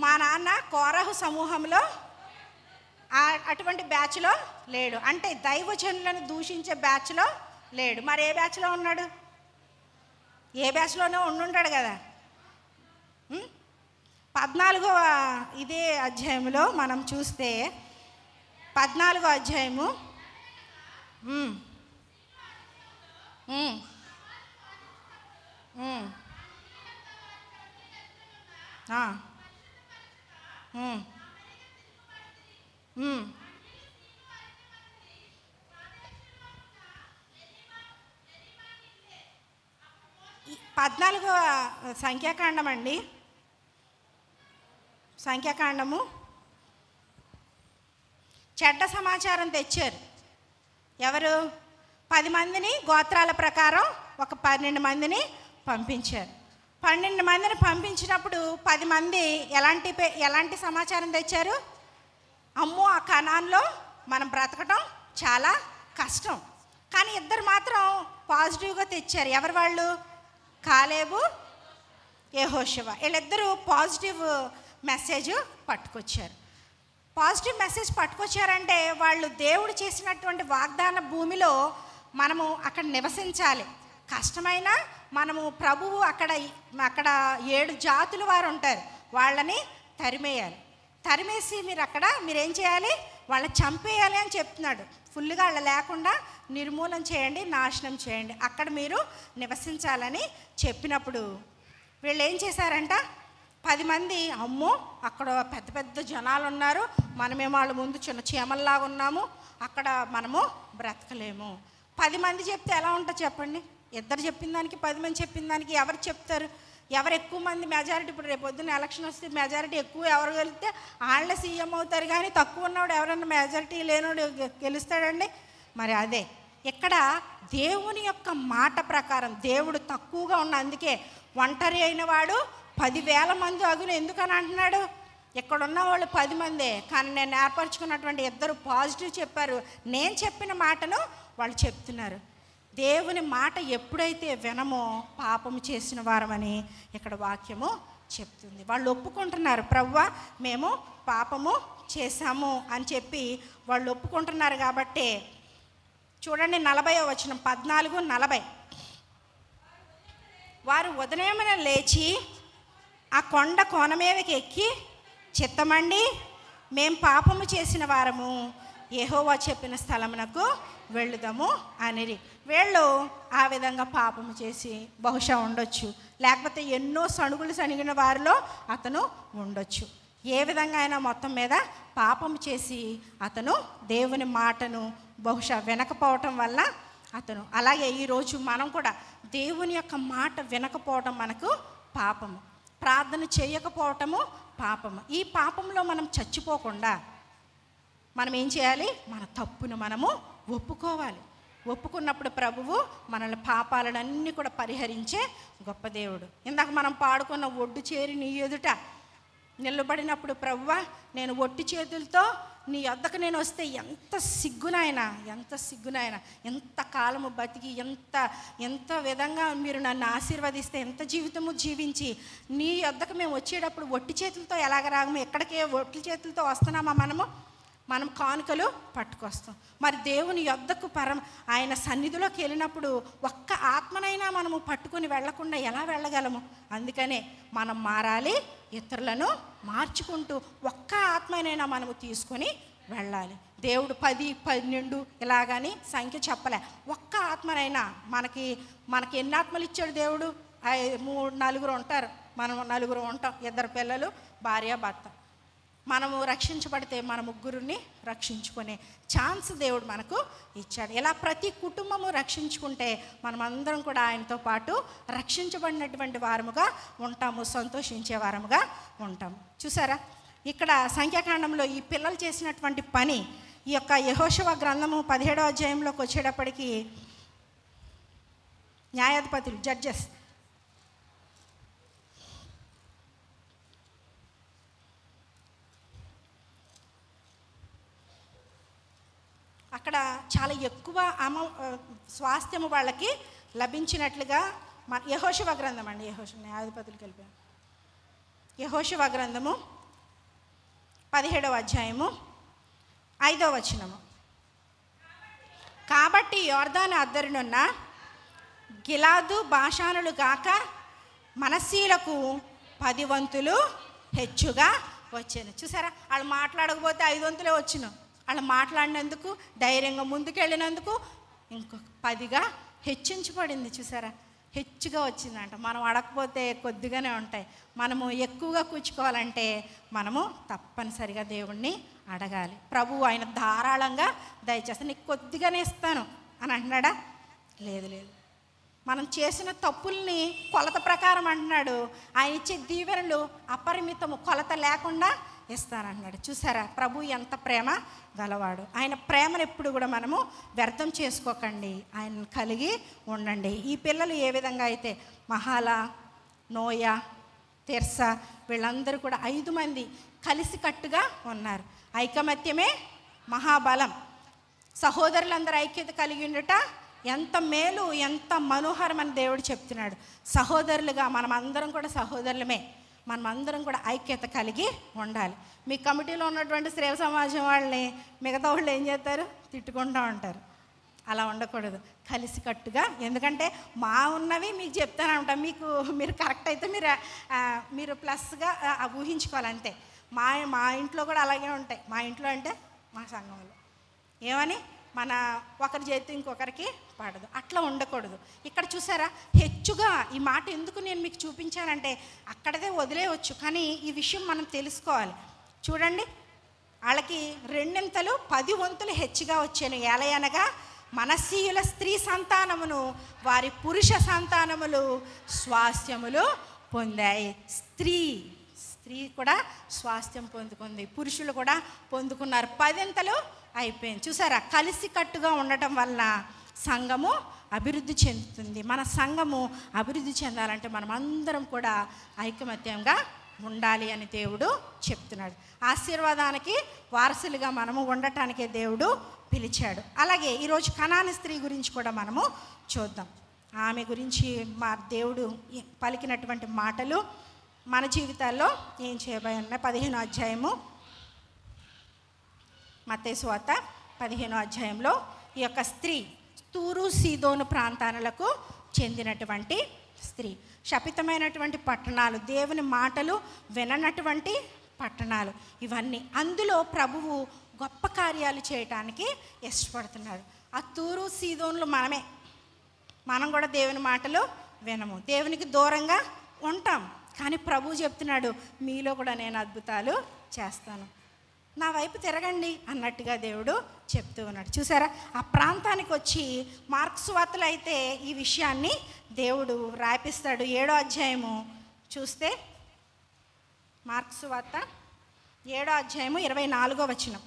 మా నాన్న కోరహు సమూహంలో అటువంటి బ్యాచ్లో లేడు, అంటే దైవజనులను దూషించే బ్యాచ్లో లేడు. మరి ఏ బ్యాచ్లో ఉన్నాడు? ఏ బ్యాచ్లోనే ఉండుంటాడు కదా. 14వ ఇదే అధ్యాయంలో మనం చూస్తే 14వ అధ్యాయము ఈ 14వ సంఖ్యాకాండం అండి. సంఖ్యాకాండము చెడ్డ సమాచారం తెచ్చారు. ఎవరు? 10 మందిని గోత్రాల ప్రకారం ఒక 12 మందిని పంపించారు. 12 మందిని పంపించినప్పుడు 10 మంది ఎలాంటి సమాచారం తెచ్చారు? అమ్మో, ఆ కనాన్లో మనం బ్రతకటం చాలా కష్టం. కానీ 2 మాత్రం పాజిటివ్గా తెచ్చారు. ఎవరు వాళ్ళు? కాలేబు, యెహోషువ. వీళ్ళిద్దరూ పాజిటివ్ మెసేజ్ పట్టుకొచ్చారు. పాజిటివ్ మెసేజ్ పట్టుకొచ్చారంటే వాళ్ళు దేవుడు చేసినటువంటి వాగ్దాన భూమిలో మనము అక్కడ నివసించాలి. కష్టమైన మనము ప్రభువు అక్కడ 7 జాతుల వారు ఉంటారు, వాళ్ళని తరిమేయాలి. తరిమేసి మీరేం చేయాలి? వాళ్ళని చంపేయాలి అని చెప్తున్నాడు. ఫుల్గా వాళ్ళ లేకుండా నిర్మూలన చేయండి, నాశనం చేయండి, అక్కడ మీరు నివసించాలని చెప్పినప్పుడు వీళ్ళు ఏం చేశారంట? 10 మంది అమ్మో అక్కడ పెద్ద పెద్ద జనాలు ఉన్నారు, మనమేమో వాళ్ళ ముందు చిన్న చీమల్లాగా ఉన్నాము, అక్కడ మనము బ్రతకలేము. 10 మంది చెప్తే ఎలా ఉంటుంది చెప్పండి? 2 చెప్పిన దానికి 10 మంది చెప్పిన దానికి ఎవరు చెప్తారు? ఎవరు ఎక్కువ మంది మెజారిటీ? ఇప్పుడు రేపు పొద్దున్న ఎలక్షన్ వస్తే మెజారిటీ ఎక్కువ ఎవరు గెలిస్తే వాళ్ళే సీఎం అవుతారు, కానీ తక్కువ ఉన్నవాడు ఎవరన్నా మెజారిటీ లేనివాడు గెలుస్తాడండి. మరి అదే ఇక్కడ దేవుని యొక్క మాట ప్రకారం దేవుడు తక్కువగా ఉన్న, అందుకే ఒంటరి అయిన వాడు 10,000 మంది అగును ఎందుకని అంటున్నాడు? ఇక్కడున్న వాళ్ళు 10 మందే, కానీ నేను ఏర్పరచుకున్నటువంటి 2 పాజిటివ్ చెప్పారు. నేను చెప్పిన మాటను వాళ్ళు చెప్తున్నారు. దేవుని మాట ఎప్పుడైతే వినమో పాపము చేసిన వారమని ఇక్కడ వాక్యము చెప్తుంది. వాళ్ళు ఒప్పుకుంటున్నారు, ప్రభువా మేము పాపము చేశాము అని చెప్పి వాళ్ళు ఒప్పుకుంటున్నారు. కాబట్టి చూడండి 40వ వచనం, 14:40. వారు ఉదయమున లేచి ఆ కొండ కోన మీదకి ఎక్కి, చిత్తమండి మేము పాపము చేసిన వారము, యెహోవా చెప్పిన స్థలమునకు వెళ్ళుదాము అనిరి. వీళ్ళు ఆ విధంగా పాపము చేసి బహుశా ఉండొచ్చు, లేకపోతే ఎన్నో సణుగులు సణిగిన వారిలో అతను ఉండొచ్చు. ఏ విధంగా అయినా మొత్తం మీద పాపము చేసి అతను దేవుని మాటను బహుశా వినకపోవటం వల్ల అతను, అలాగే ఈరోజు మనం కూడా దేవుని యొక్క మాట వినకపోవటం మనకు పాపము, ప్రార్థన చేయకపోవటము పాపము. ఈ పాపంలో మనం చచ్చిపోకుండా మనం ఏం చేయాలి? మన తప్పును మనము ఒప్పుకోవాలి. ఒప్పుకున్నప్పుడు ప్రభువు మనల్ని పాపాలన్నీ కూడా పరిహరించే గొప్ప దేవుడు. ఇందాక మనం పాడుకున్న ఒడ్డు చేరి నీ ఎదుట నిలబడినప్పుడు, ప్రభువా నేను ఒట్టి చేతులతో నీ వద్దకు నేను వస్తే ఎంత సిగ్గునైనా, ఎంత సిగ్గునైనా, ఎంత కాలము బతికి ఎంత విధంగా మీరు నన్ను ఆశీర్వదిస్తే, ఎంత జీవితము జీవించి నీ వద్దకు మేము వచ్చేటప్పుడు ఒట్టి చేతులతో ఎలాగ రాగము? ఎక్కడికే ఒట్టి చేతులతో వస్తున్నామా? మనం కానుకలు పట్టుకొస్తాం. మరి దేవుని యొద్దకు ఆయన సన్నిధిలోకి వెళ్ళినప్పుడు ఒక్క ఆత్మనైనా మనము పట్టుకొని వెళ్లకుండా ఎలా వెళ్ళగలము? అందుకనే మనం మారాలి, ఇతరులను మార్చుకుంటూ ఒక్క ఆత్మనైనా మనము తీసుకొని వెళ్ళాలి. దేవుడు 10, 12 ఇలాగని సంఖ్య చెప్పలే. ఒక్క ఆత్మనైనా మనకి ఎన్ని ఆత్మలు ఇచ్చాడు దేవుడు? 3, 4 ఉంటారు. మనం 4 ఉంటాం, 2 పిల్లలు, భార్య, భర్త. మనము రక్షించబడితే మన ముగ్గురిని రక్షించుకునే ఛాన్స్ దేవుడు మనకు ఇచ్చాడు. ఇలా ప్రతి కుటుంబము రక్షించుకుంటే మనమందరం కూడా ఆయనతో పాటు రక్షించబడినటువంటి వారముగా ఉంటాము, సంతోషించే వారముగా ఉంటాము. చూసారా, ఇక్కడ సంఖ్యాకాండంలో ఈ పిల్లలు చేసినటువంటి పని, ఈ యొక్క యెహోషువ గ్రంథము 17వ అధ్యాయంలోకి వచ్చేటప్పటికి న్యాయాధిపతులు, జడ్జెస్, అక్కడ చాలా ఎక్కువ స్వాస్థ్యము వాళ్ళకి లభించినట్లుగా యెహోషువ గ్రంథం అండి, న్యాయాధిపతులకు వెళ్ళిపోయాం. యెహోషువ గ్రంథము 17వ అధ్యాయము 5వ వచనము. కాబట్టి యోర్దాను అద్దరినున్న గిలాదు బాషానులు గాక మనస్సీలకు 10 వంతులు హెచ్చుగా వచ్చాను. చూసారా, వాళ్ళు మాట్లాడకపోతే 5 వంతులే వచ్చును. వాళ్ళు మాట్లాడినందుకు, ధైర్యంగా ముందుకెళ్ళినందుకు ఇంకొక 10గా హెచ్చించబడింది. చూసారా, హెచ్చుగా వచ్చిందంట. మనం అడగకపోతే కొద్దిగానే ఉంటాయి. మనము ఎక్కువగా కూర్చుకోవాలంటే మనము తప్పనిసరిగా దేవుణ్ణి అడగాలి. ప్రభువు ఆయన ధారాళంగా దయచేస్తే నీకు కొద్దిగానే ఇస్తాను అని అంటున్నాడా? లేదు. మనం చేసిన తప్పుల్ని కొలత ప్రకారం అంటున్నాడు. ఆయన ఇచ్చే దీవెనలు అపరిమితము, కొలత లేకుండా ఇస్తానంటున్నాడు. చూసారా, ప్రభు ఎంత ప్రేమ గలవాడు. ఆయన ప్రేమను ఎప్పుడు కూడా మనము వ్యర్థం చేసుకోకండి, ఆయన కలిగి ఉండండి. ఈ పిల్లలు ఏ విధంగా అయితే మహాలా, నోయా, తెర్సా వీళ్ళందరూ కూడా 5 మంది కలిసికట్టుగా ఉన్నారు. ఐకమత్యమే మహాబలం. సహోదరులందరూ ఐక్యత కలిగి ఉండట ఎంత మేలు, ఎంత మనోహరం అని దేవుడు చెప్తున్నాడు. సహోదరులుగా మనమందరం కూడా సహోదరులమే. మనమందరం కూడా ఐక్యత కలిగి ఉండాలి. మీ కమిటీలో ఉన్నటువంటి శ్రేవ సమాజం వాళ్ళని మిగతా వాళ్ళు ఏం చేస్తారు? తిట్టుకుంటూ ఉంటారు. అలా ఉండకూడదు, కలిసికట్టుగా. ఎందుకంటే మా ఉన్నవి మీకు చెప్తానంట, మీరు కరెక్ట్ అయితే మీరు ప్లస్గా ఊహించుకోవాలంతే. మా ఇంట్లో కూడా అలాగే ఉంటాయి. మా ఇంట్లో అంటే మా సంఘంలో ఏమని మన ఒకరి చేతి ఇంకొకరికి పడదు, అట్లా ఉండకూడదు. ఇక్కడ చూసారా, హెచ్చుగా ఈ మాట ఎందుకు నేను మీకు చూపించానంటే అక్కడదే వదిలేయవచ్చు, కానీ ఈ విషయం మనం తెలుసుకోవాలి. చూడండి, వాళ్ళకి 2 10 వంతులు హెచ్చుగా వచ్చాను. ఎలయనగా మనస్సీయుల స్త్రీ సంతానమును వారి పురుష సంతానములు స్వాస్థ్యములు పొందాయి. స్త్రీ కూడా స్వాస్థ్యం పొందుకుంది, పురుషులు కూడా పొందుకున్నారు. 10 అయిపోయింది. చూసారా, కలిసికట్టుగా ఉండటం వల్ల సంఘము అభివృద్ధి చెందుతుంది. మన సంఘము అభివృద్ధి చెందాలంటే మనం అందరం కూడా ఐకమత్యంగా ఉండాలి అని దేవుడు చెప్తున్నాడు. ఆశీర్వాదానికి వారసులుగా మనము ఉండటానికే దేవుడు పిలిచాడు. అలాగే ఈరోజు కనాను స్త్రీ గురించి కూడా మనము చూద్దాం. ఆమె గురించి మా దేవుడు పలికినటువంటి మాటలు మన జీవితాల్లో ఏం చేయబోతున్నాయి. 15వ అధ్యాయము, మత్తయి సువార్త 15వ అధ్యాయంలో ఈ యొక్క స్త్రీ తూరు సీదోను ప్రాంతాలకు చెందినటువంటి స్త్రీ. శపితమైనటువంటి పట్టణాలు, దేవుని మాటలు విననటువంటి పట్టణాలు ఇవన్నీ. అందులో ప్రభువు గొప్ప కార్యాలు చేయటానికి ఇష్టపడుతున్నాడు. ఆ తూరు సీదోన్లు మనమే. మనం కూడా దేవుని మాటలు వినము, దేవునికి దూరంగా ఉంటాం. కానీ ప్రభువు చెప్తున్నాడు, మీలో కూడా నేను అద్భుతాలు చేస్తాను, నా వైపు తిరగండి అన్నట్టుగా దేవుడు చెప్తూ ఉన్నాడు. చూసారా, ఆ ప్రాంతానికి వచ్చి మార్కు సువార్తలో అయితే ఈ విషయాన్ని దేవుడు రాపిస్తాడు. 7వ అధ్యాయము చూస్తే, మార్కు సువార్త 7వ అధ్యాయము 24వ వచనం.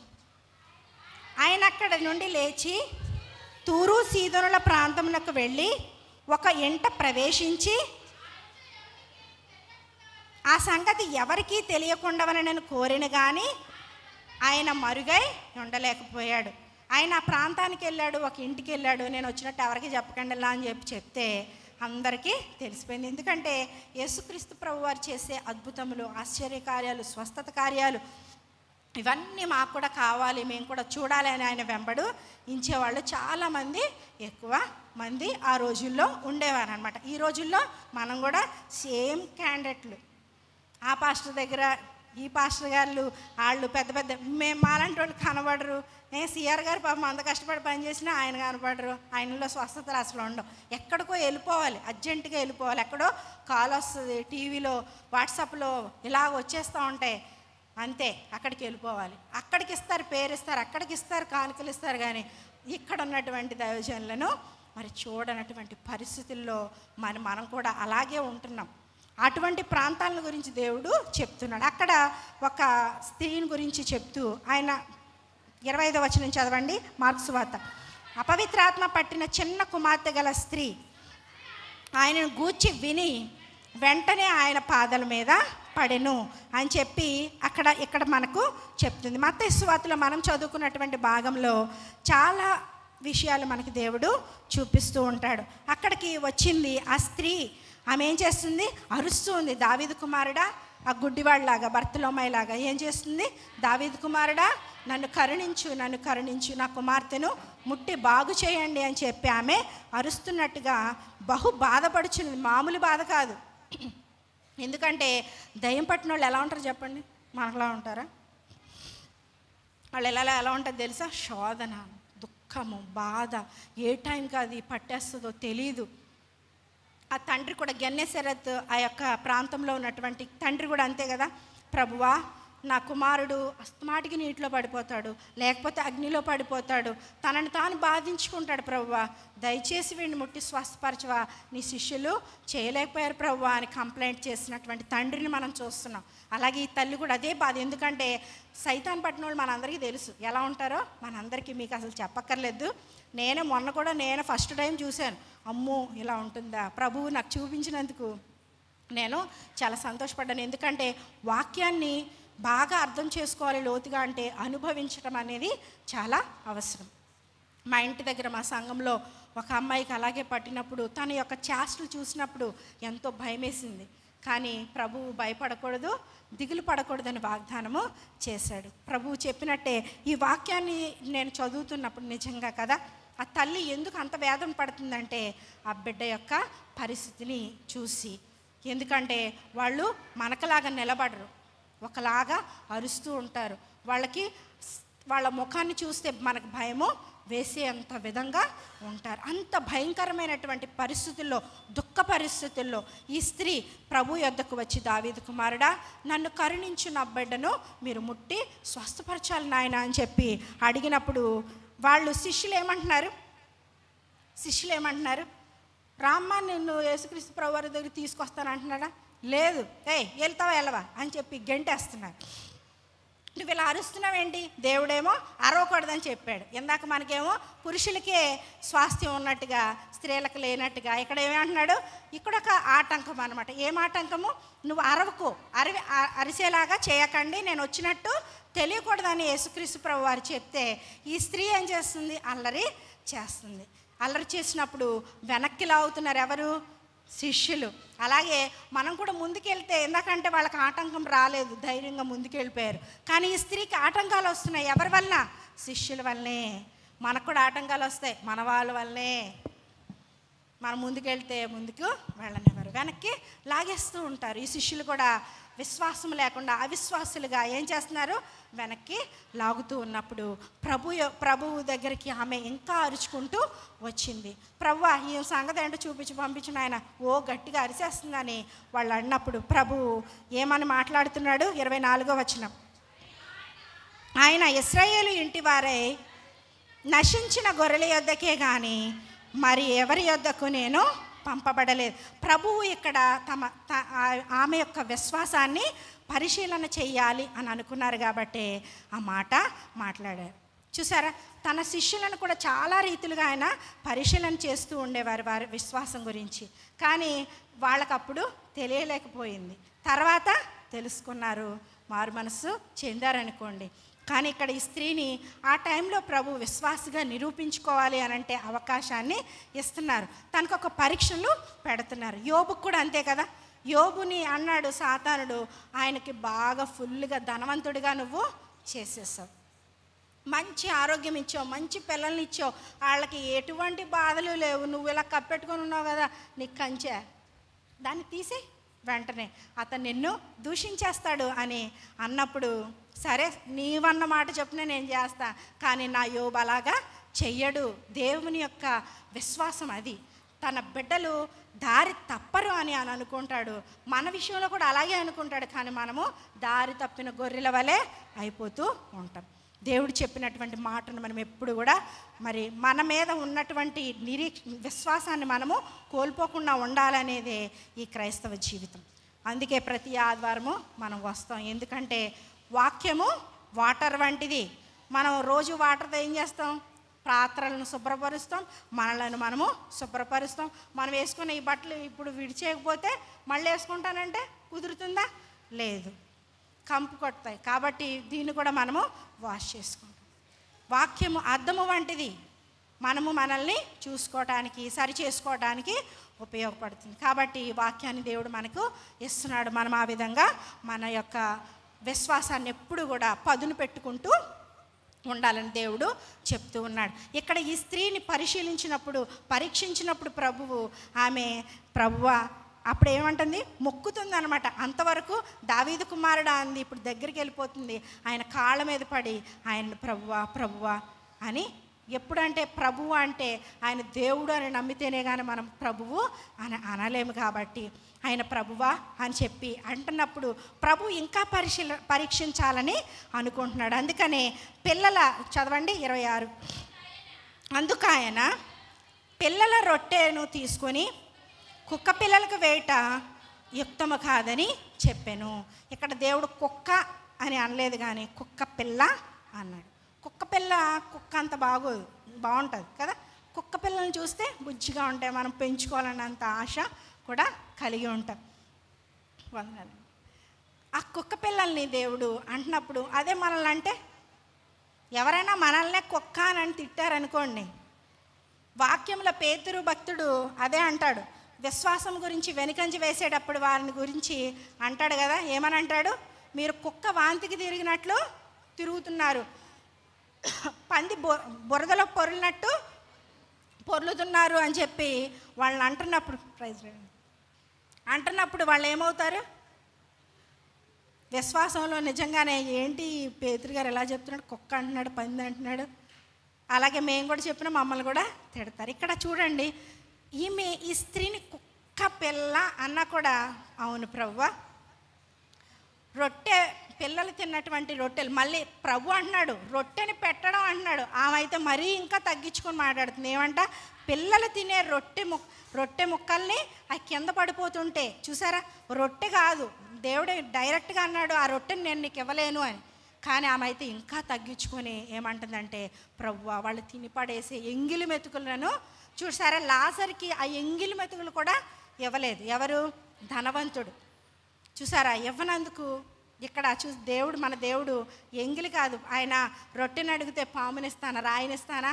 ఆయన అక్కడ నుండి లేచి తూరు సీదోనుల ప్రాంతములకు వెళ్ళి ఒక ఇంట ప్రవేశించి ఆ సంగతి ఎవరికీ తెలియకుండావని నేను కోరిన కానీ ఆయన మరుగై ఉండలేకపోయాడు. ఆయన ఆ ప్రాంతానికి వెళ్ళాడు, ఒక ఇంటికి వెళ్ళాడు. నేను వచ్చినట్టు ఎవరికి చెప్పకండి ఇలా అని చెప్తే అందరికీ తెలిసిపోయింది. ఎందుకంటే యేసుక్రీస్తు ప్రభు వారు చేసే అద్భుతములు, ఆశ్చర్యకార్యాలు, స్వస్థత కార్యాలు ఇవన్నీ మాకు కూడా కావాలి, మేము కూడా చూడాలి అని ఆయన వెంబడు ఇంచేవాళ్ళు చాలామంది, ఎక్కువ మంది ఆ రోజుల్లో ఉండేవారు అనమాట. ఈ రోజుల్లో మనం కూడా సేమ్ క్యాండిడేట్లు. ఆ పాస్టర్ దగ్గర ఈ పాస్టర్ గారు వాళ్ళు పెద్ద పెద్ద, మేము మాలాంటి వాళ్ళు కనబడరు. సిఆర్ గారు పాపం అంత కష్టపడి పనిచేసినా ఆయన కనబడరు. ఆయనలో స్వస్థతలు అసలు ఉండవు. ఎక్కడికో వెళ్ళిపోవాలి, అర్జెంటుగా వెళ్ళిపోవాలి. ఎక్కడో కాల్ వస్తుంది, టీవీలో వాట్సాప్లో ఇలాగ వచ్చేస్తూ ఉంటాయి, అంతే అక్కడికి వెళ్ళిపోవాలి. అక్కడికి ఇస్తారు, పేరు ఇస్తారు, అక్కడికి ఇస్తారు, కానుకలు ఇస్తారు. కానీ ఇక్కడ ఉన్నటువంటి దైవజనులను మరి చూడనటువంటి పరిస్థితుల్లో మనం కూడా అలాగే ఉంటున్నాం. అటువంటి ప్రాంతాల గురించి దేవుడు చెప్తున్నాడు. అక్కడ ఒక స్త్రీని గురించి చెప్తూ ఆయన 25వ వచనం చదవండి, మార్కు సువార్త. అపవిత్రాత్మ పట్టిన చిన్న కుమార్తె గల స్త్రీ ఆయనను గూర్చి విని వెంటనే ఆయన పాదాల మీద పడెను అని చెప్పి ఇక్కడ మనకు చెప్తుంది. మత్తయి సువార్తలో మనం చదువుకున్నటువంటి భాగంలో చాలా విషయాలు మనకి దేవుడు చూపిస్తూ ఉంటాడు. అక్కడికి వచ్చింది ఆ స్త్రీ. ఆమె ఏం చేస్తుంది? అరుస్తూ ఉంది, దావీదు కుమారుడా, ఆ గుడ్డివాడిలాగా, బర్తలోమాయిలాగా ఏం చేస్తుంది? దావీదు కుమారుడా, నన్ను కరుణించు, నన్ను కరుణించు, నా కుమార్తెను ముట్టి బాగు చేయండి అని చెప్పి ఆమె అరుస్తున్నట్టుగా బహు బాధపడుచున్నది. మామూలు బాధ కాదు. ఎందుకంటే దయ్యం పట్టిన వాళ్ళు ఎలా ఉంటారు చెప్పండి? మనలా ఉంటారా? వాళ్ళు ఎలా ఉంటుంది తెలుసా? శోధన, దుఃఖము, బాధ, ఏ టైంకి అది పట్టేస్తుందో తెలీదు. ఆ తండ్రి కూడా గెన్నెసెరత్ ఆ యొక్క ప్రాంతంలో ఉన్నటువంటి తండ్రి కూడా అంతే కదా. ప్రభువా, నా కుమారుడు అస్తమాటికి నీటిలో పడిపోతాడు, లేకపోతే అగ్నిలో పడిపోతాడు, తనని తాను బాధించుకుంటాడు. ప్రభువా, దయచేసి వీడిని ముట్టి స్వస్థపరచవా, నీ శిష్యులు చేయలేకపోయారు ప్రభువా అని కంప్లైంట్ చేసినటువంటి తండ్రిని మనం చూస్తున్నాం. అలాగే ఈ తల్లి కూడా అదే బాధ. ఎందుకంటే సైతాన్ పట్టిన వాళ్ళు మనందరికీ తెలుసు ఎలా ఉంటారో. మనందరికీ మీకు అసలు చెప్పక్కర్లేదు. మొన్న కూడా ఫస్ట్ టైం చూశాను. అమ్మో ఇలా ఉంటుందా, ప్రభువు నాకు చూపించినందుకు నేను చాలా సంతోషపడ్డాను. ఎందుకంటే వాక్యాన్ని బాగా అర్థం చేసుకోవాలి లోతుగా, అంటే అనుభవించడం అనేది చాలా అవసరం. మా ఇంటి దగ్గర మా సంఘంలో ఒక అమ్మాయికి అలాగే పట్టినప్పుడు తన యొక్క చేష్టలు చూసినప్పుడు ఎంతో భయమేసింది. కానీ ప్రభువు భయపడకూడదు, దిగులు పడకూడదని వాగ్దానము చేశాడు. ప్రభువు చెప్పినట్టే ఈ వాక్యాన్ని నేను చదువుతున్నప్పుడు నిజంగా కదా, ఆ తల్లి ఎందుకు అంత వేదన పడుతుందంటే ఆ బిడ్డ యొక్క పరిస్థితిని చూసి. ఎందుకంటే వాళ్ళు మనకలాగా నిలబడరు, ఒకలాగా అరుస్తూ ఉంటారు. వాళ్ళ ముఖాన్ని చూస్తే మనకు భయము వేసేంత విధంగా ఉంటారు. అంత భయంకరమైనటువంటి పరిస్థితుల్లో, దుఃఖ పరిస్థితుల్లో ఈ స్త్రీ ప్రభు యొద్దకు వచ్చి, దావీదు కుమారుడా, నన్ను కరుణించు, నా బిడ్డను మీరు ముట్టి స్వస్థపరచాలి నాయన అని చెప్పి అడిగినప్పుడు వాళ్ళు శిష్యులు ఏమంటున్నారు? రామ్మ, నిన్ను యేసుక్రీస్తు ప్రభు వారి దగ్గర తీసుకొస్తాను అంటున్నాడా? లేదు, వెళ్తావా వెళ్ళవా అని చెప్పి గెంటేస్తున్నారు. నువ్వు ఇలా అరుస్తున్నావేంటి? దేవుడేమో అరవకూడదని చెప్పాడు. ఇందాక మనకేమో పురుషులకే స్వాస్థ్యం ఉన్నట్టుగా స్త్రీలకు లేనట్టుగా ఇక్కడ ఏమంటున్నాడు? ఇక్కడ ఒక ఆటంకం అనమాట. ఏం ఆటంకము? నువ్వు అరవకు, అరిసేలాగా చేయకండి, నేను వచ్చినట్టు తెలియకూడదని యేసుక్రీస్తు ప్రభు వారు చెప్తే ఈ స్త్రీ ఏం చేస్తుంది? అల్లరి చేస్తుంది. అల్లరి చేసినప్పుడు వెనక్కి లాగుతున్నారు ఎవరు? శిష్యులు. అలాగే మనం కూడా ముందుకెళ్తే, ఎందుకంటే వాళ్ళకి ఆటంకం రాలేదు, ధైర్యంగా ముందుకెళ్ళిపోయారు. కానీ ఈ స్త్రీకి ఆటంకాలు వస్తున్నాయి. ఎవరి వలన? శిష్యుల వల్లనే. మనకు కూడా ఆటంకాలు వస్తాయి మన వాళ్ళ వల్లనే. మనం ముందుకెళ్తే ముందుకు వెళ్ళనివ్వరు, వెనక్కి లాగేస్తూ ఉంటారు. ఈ శిష్యులు కూడా విశ్వాసం లేకుండా అవిశ్వాసులుగా ఏం చేస్తున్నారు? వెనక్కి లాగుతూ ఉన్నప్పుడు ప్రభువు దగ్గరికి ఆమె ఇంకా అరుచుకుంటూ వచ్చింది. ప్రభువా, ఈ సంగతి ఏంటో చూపించి పంపించిన ఆయన. ఓ గట్టిగా అరిసేస్తుందని వాళ్ళు అన్నప్పుడు ప్రభువు ఏమని మాట్లాడుతున్నాడు? 24వ వచనం. ఆయన ఇశ్రాయేలు ఇంటి వారై నశించిన గొర్రెల యొద్దకే కానీ మరి ఎవరి యొద్దకు నేను పంపబడలేదు. ప్రభువు ఇక్కడ ఆమె యొక్క విశ్వాసాన్ని పరిశీలన చెయ్యాలి అని అనుకున్నారు కాబట్టి ఆ మాట మాట్లాడారు. చూసారా, తన శిష్యులను కూడా చాలా రీతులుగా ఆయన పరిశీలన చేస్తూ ఉండేవారు వారి విశ్వాసం గురించి. కానీ వాళ్ళకప్పుడు తెలియలేకపోయింది. తర్వాత తెలుసుకున్నారు, మారు మనసు చెందారనుకోండి. కానీ ఇక్కడ ఈ స్త్రీని ఆ టైంలో ప్రభు విశ్వాసగా నిరూపించుకోవాలి అని అంటే అవకాశాన్ని ఇస్తున్నారు. తనకు ఒక పరీక్షలు పెడుతున్నారు. యోబుకు కూడా అంతే కదా. యోబుని అన్నాడు సాతానుడు, ఆయనకి బాగా ఫుల్గా ధనవంతుడిగా నువ్వు చేసేసావు, మంచి ఆరోగ్యం ఇచ్చావు, మంచి పిల్లల్ని ఇచ్చావు, వాళ్ళకి ఎటువంటి బాధలు లేవు, నువ్వు ఇలా కప్పెట్టుకొని ఉన్నావు కదా, నీకు కంచే, దాన్ని తీసి వెంటనే అతను నిన్ను దూషించేస్తాడు అని అన్నప్పుడు, సరే నీవన్న మాట చెప్పిన నేను చేస్తా, కానీ నా యోబు అలాగా చెయ్యడు. దేవుని యొక్క విశ్వాసం అది. తన బిడ్డలు దారి తప్పరు అని అనుకుంటాడు. మన విషయంలో కూడా అలాగే అనుకుంటాడు. కానీ మనము దారి తప్పిన గొర్రెల వలె అయిపోతూ ఉంటాం. దేవుడు చెప్పినటువంటి మాటను మనం ఎప్పుడు కూడా మరి మన మీద ఉన్నటువంటి విశ్వాసాన్ని మనము కోల్పోకుండా ఉండాలనేదే ఈ క్రైస్తవ జీవితం. అందుకే ప్రతి ఆదివారము మనం వస్తాం. ఎందుకంటే వాక్యము వాటర్ వంటిది. మనం రోజు వాటర్తో ఏం చేస్తాం? పాత్రలను శుభ్రపరుస్తాం, మనలను మనము శుభ్రపరుస్తాం. మనం వేసుకున్న ఈ బట్టలు ఇప్పుడు విడిచేయకపోతే మళ్ళీ వేసుకుంటానంటే కుదురుతుందా? లేదు, కంపు కొడతాయి. కాబట్టి దీన్ని కూడా మనము వాష్ చేసుకుంటాం. వాక్యము అద్దము వంటిది. మనము మనల్ని చూసుకోవటానికి, సరి చేసుకోవడానికి ఉపయోగపడుతుంది. కాబట్టి ఈ వాక్యాన్ని దేవుడు మనకు ఇస్తున్నాడు. మనం ఆ విధంగా మన యొక్క విశ్వాసాన్ని ఎప్పుడు కూడా పదును పెట్టుకుంటూ ఉండాలని దేవుడు చెప్తూ ఉన్నాడు. ఇక్కడ ఈ స్త్రీని పరీక్షించినప్పుడు ప్రభువా అప్పుడు ఏమంటుంది? మొక్కుతుంది అనమాట. అంతవరకు దావీదు కుమారుడా అంది, ఇప్పుడు దగ్గరికి వెళ్ళిపోతుంది. ఆయన కాళ్ళ మీద పడి ఆయన ప్రభువా ప్రభువా అని. ఎప్పుడంటే ప్రభువు అంటే ఆయన దేవుడు అని నమ్మితేనే కానీ మనం ప్రభువు అని అనలేము. కాబట్టి ఆయన ప్రభువా అని చెప్పి అంటున్నప్పుడు ప్రభు ఇంకా పరీక్షించాలని అనుకుంటున్నాడు. అందుకనే చదవండి 26. అందుకు ఆయన పిల్లల రొట్టెను తీసుకొని కుక్క పిల్లలకు వేయట యుక్తము కాదని చెప్పాను. ఇక్కడ దేవుడు కుక్క అని అనలేదు, కానీ కుక్క పిల్ల అన్నాడు. కుక్క అంత బాగుంటుంది కదా. కుక్క పిల్లల్ని చూస్తే బుజ్జిగా ఉంటాయి, మనం పెంచుకోవాలన్నంత ఆశ కూడా కలిగి ఉంటాం. ఆ కుక్క పిల్లల్ని దేవుడు అంటున్నప్పుడు అదే మనల్ని అంటే, ఎవరైనా మనల్నే కుక్క అని తిట్టారనుకోండి, వాక్యంలో పేతురు భక్తుడు అదే అంటాడు. విశ్వాసం గురించి వెనుకంజ వేసేటప్పుడు వారిని గురించి అంటాడు కదా. ఏమని అంటాడు? మీరు కుక్క వాంతికి తిరిగినట్లు తిరుగుతున్నారు, పంది బురదలో పొర్లుతున్నారు అని చెప్పి వాళ్ళని అంటున్నప్పుడు వాళ్ళు ఏమవుతారు? విశ్వాసంలో నిజంగానే ఏంటి పేతురు గారు ఎలా చెప్తున్నాడు, కుక్క అంటున్నాడు, పంది అంటున్నాడు, అలాగే మేము కూడా చెప్పిన మమ్మల్ని కూడా తిడతారు. ఇక్కడ చూడండి, ఈ స్త్రీని కుక్క పిల్ల అన్నా కూడా అవును ప్రభువా, రొట్టె పిల్లలు తిన్నటువంటి రొట్టెలు, మళ్ళీ ప్రభు అంటున్నాడు రొట్టెని పెట్టడం అంటున్నాడు. ఆమె అయితే మరీ ఇంకా తగ్గించుకొని మాట్లాడుతుంది. ఏమంట? పిల్లలు తినే రొట్టె ముక్కల్ని అవి కింద పడిపోతుంటే చూసారా, రొట్టె కాదు, దేవుడే డైరెక్ట్గా అన్నాడు ఆ రొట్టెని నేను నీకు ఇవ్వలేను అని. కానీ ఆమె అయితే ఇంకా తగ్గించుకొని ఏమంటుందంటే, ప్రభువా వాళ్ళు తినిపడేసే ఎంగిలి మెతుకులను చూసారా, లాజర్కి ఆ ఎంగిలి మెతుకులు కూడా ఇవ్వలేదు. ఎవరు? ధనవంతుడు. చూసారా, ఇవ్వనందుకు ఇక్కడ దేవుడు, మన దేవుడు ఎంగిలి కాదు, ఆయన రొట్టెని అడిగితే పామునిస్తానా, రాయినిస్తానా?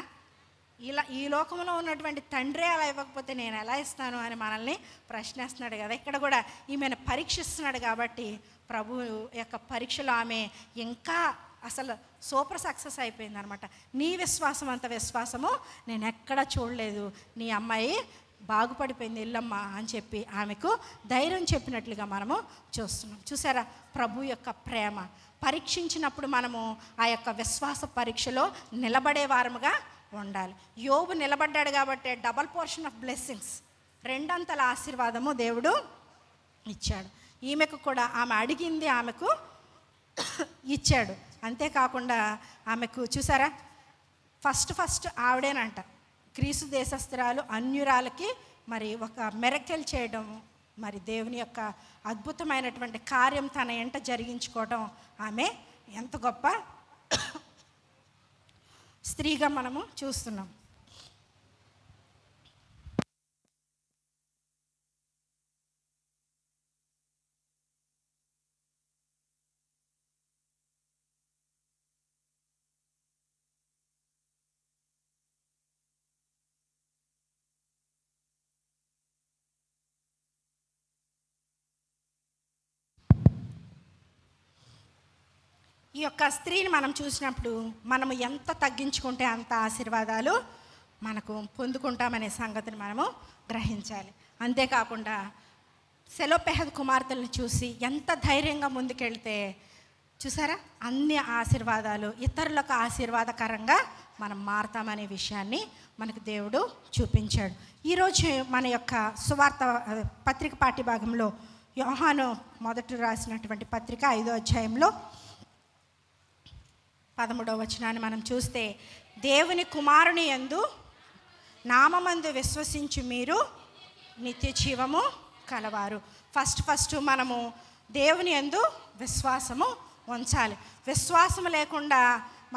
ఇలా ఈ లోకంలో ఉన్నటువంటి తండ్రే అలా ఇవ్వకపోతే నేను ఎలా ఇస్తాను అని మనల్ని ప్రశ్నిస్తున్నాడు కదా. ఇక్కడ కూడా ఈమెను పరీక్షిస్తున్నాడు కాబట్టి ప్రభు యొక్క పరీక్షలో ఆమె ఇంకా అసలు సూపర్ సక్సెస్ అయిపోయింది అనమాట. నీ విశ్వాసం అంత విశ్వాసము నేను ఎక్కడా చూడలేదు, నీ అమ్మాయి బాగుపడిపోయింది ఇల్లమ్మ అని చెప్పి ఆమెకు ధైర్యం చెప్పినట్లుగా మనము చూస్తున్నాం. చూసారా, ప్రభు యొక్క ప్రేమ. పరీక్షించినప్పుడు మనము ఆ యొక్క విశ్వాస పరీక్షలో నిలబడే వారముగా ఉండాలి. యోబు నిలబడ్డాడు కాబట్టి డబల్ పోర్షన్ ఆఫ్ బ్లెస్సింగ్స్, రెండంతల ఆశీర్వాదము దేవుడు ఇచ్చాడు. ఈమెకు కూడా ఆమె అడిగింది ఆమెకు ఇచ్చాడు. అంతేకాకుండా ఆమెకు చూసారా, ఫస్ట్ ఆవిడేనంట గ్రీసు దేశస్థురాలు అన్యురాలకి మరి ఒక మెరకెల్ చేయడం, మరి దేవుని యొక్క అద్భుతమైనటువంటి కార్యం తన ఎంట జరిగించుకోవడం ఆమె ఎంత గొప్ప స్త్రీగా మనము చూస్తున్నాం. ఈ యొక్క స్త్రీని మనం చూసినప్పుడు మనము ఎంత తగ్గించుకుంటే అంత ఆశీర్వాదాలు మనకు పొందుకుంటామనే సంగతిని మనము గ్రహించాలి. అంతేకాకుండా సెలోపెహద్ కుమార్తెలను చూసి ఎంత ధైర్యంగా ముందుకెళ్తే చూసారా, అన్ని ఆశీర్వాదాలు ఇతరులకు ఆశీర్వాదకరంగా మనం మారుతామనే విషయాన్ని మనకు దేవుడు చూపించాడు. ఈరోజు మన యొక్క సువార్త పత్రిక పాఠ్య భాగంలో యోహాను మొదట రాసినటువంటి పత్రిక 5వ అధ్యాయంలో 13వ వచనాన్ని మనం చూస్తే, దేవుని కుమారుని యందు నామమందు విశ్వసించి మీరు నిత్య జీవము కలవారు. ఫస్ట్ మనము దేవుని యందు విశ్వాసము ఉంచాలి. విశ్వాసము లేకుండా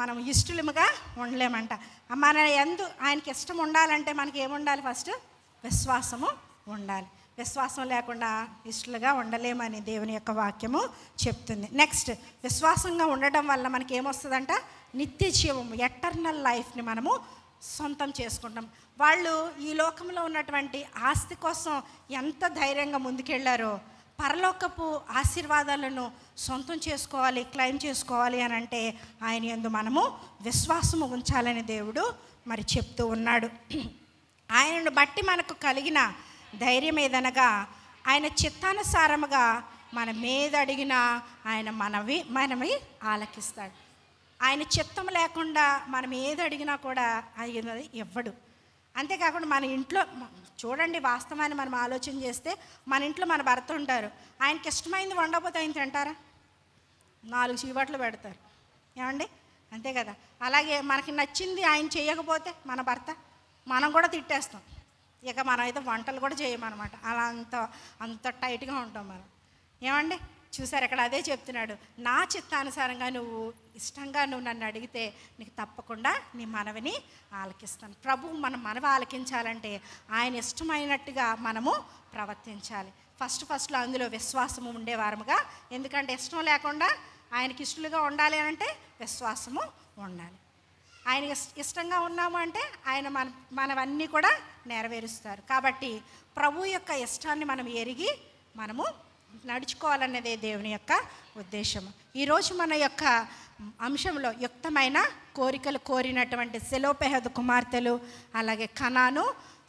మనం ఇష్టలుగా ఉండలేమంట. మన యందు ఆయనకి ఇష్టం ఉండాలంటే మనకి ఏముండాలి? ఫస్ట్ విశ్వాసము ఉండాలి. విశ్వాసం లేకుండా ఇష్టలుగా ఉండలేమని దేవుని యొక్క వాక్యము చెప్తుంది. నెక్స్ట్, విశ్వాసంగా ఉండటం వల్ల మనకి ఏమొస్తుందంట? నిత్య జీవము, ఎటర్నల్ లైఫ్ని మనము సొంతం చేసుకుంటాం. వాళ్ళు ఈ లోకంలో ఉన్నటువంటి ఆస్తి కోసం ఎంత ధైర్యంగా ముందుకెళ్ళారో, పరలోకపు ఆశీర్వాదాలను సొంతం చేసుకోవాలి, క్లెయిమ్ చేసుకోవాలి అని అంటే ఆయన యందు మనము విశ్వాసము ఉంచాలని దేవుడు మరి చెప్తూ ఉన్నాడు. ఆయనను బట్టి మనకు కలిగిన ధైర్యం ఏదనగా, ఆయన చిత్తానుసారముగా మనం ఏది అడిగినా ఆయన మనవి ఆలకిస్తాడు. ఆయన చిత్తం లేకుండా మనం ఏది అడిగినా కూడా ఆయన ఇవ్వడు. అంతేకాకుండా మన ఇంట్లో చూడండి, వాస్తవాన్ని మనం ఆలోచన చేస్తే మన ఇంట్లో మన భర్త ఉంటారు, ఆయనకి ఇష్టమైంది వండకపోతే ఆయన తింటారా? 4 చీవట్లు పెడతారు, ఏమండి? అంతే కదా. అలాగే మనకి నచ్చింది ఆయన చేయకపోతే మన భర్త, మనం కూడా తిట్టేస్తాం. ఇక మనం అయితే వంటలు కూడా చేయమన్నమాట. అలా అంత టైట్గా ఉంటాం మనం, ఏమండి? చూసారు, ఇక్కడ అదే చెప్తున్నాడు, నా చిత్తానుసారంగా నువ్వు ఇష్టంగా నువ్వు నన్ను అడిగితే నీకు తప్పకుండా నీ మనవిని ఆలకిస్తాను. ప్రభు మన మనవి ఆలకించాలంటే ఆయన ఇష్టమైనట్టుగా మనము ప్రవర్తించాలి. ఫస్ట్లో అందులో విశ్వాసము ఉండేవారముగా, ఎందుకంటే ఇష్టం లేకుండా ఆయనకి ఇష్టలుగా ఉండాలి అంటే విశ్వాసము ఉండాలి. ఆయన ఇష్టంగా ఉన్నాము అంటే ఆయన మనవన్నీ కూడా నెరవేరుస్తారు. కాబట్టి ప్రభు యొక్క ఇష్టాన్ని మనం ఎరిగి మనము నడుచుకోవాలన్నదే దేవుని యొక్క ఉద్దేశం. ఈరోజు మన యొక్క అంశంలో యుక్తమైన కోరికలు కోరినటువంటి సెలోపెహద్ కుమార్తెలు, అలాగే కనాను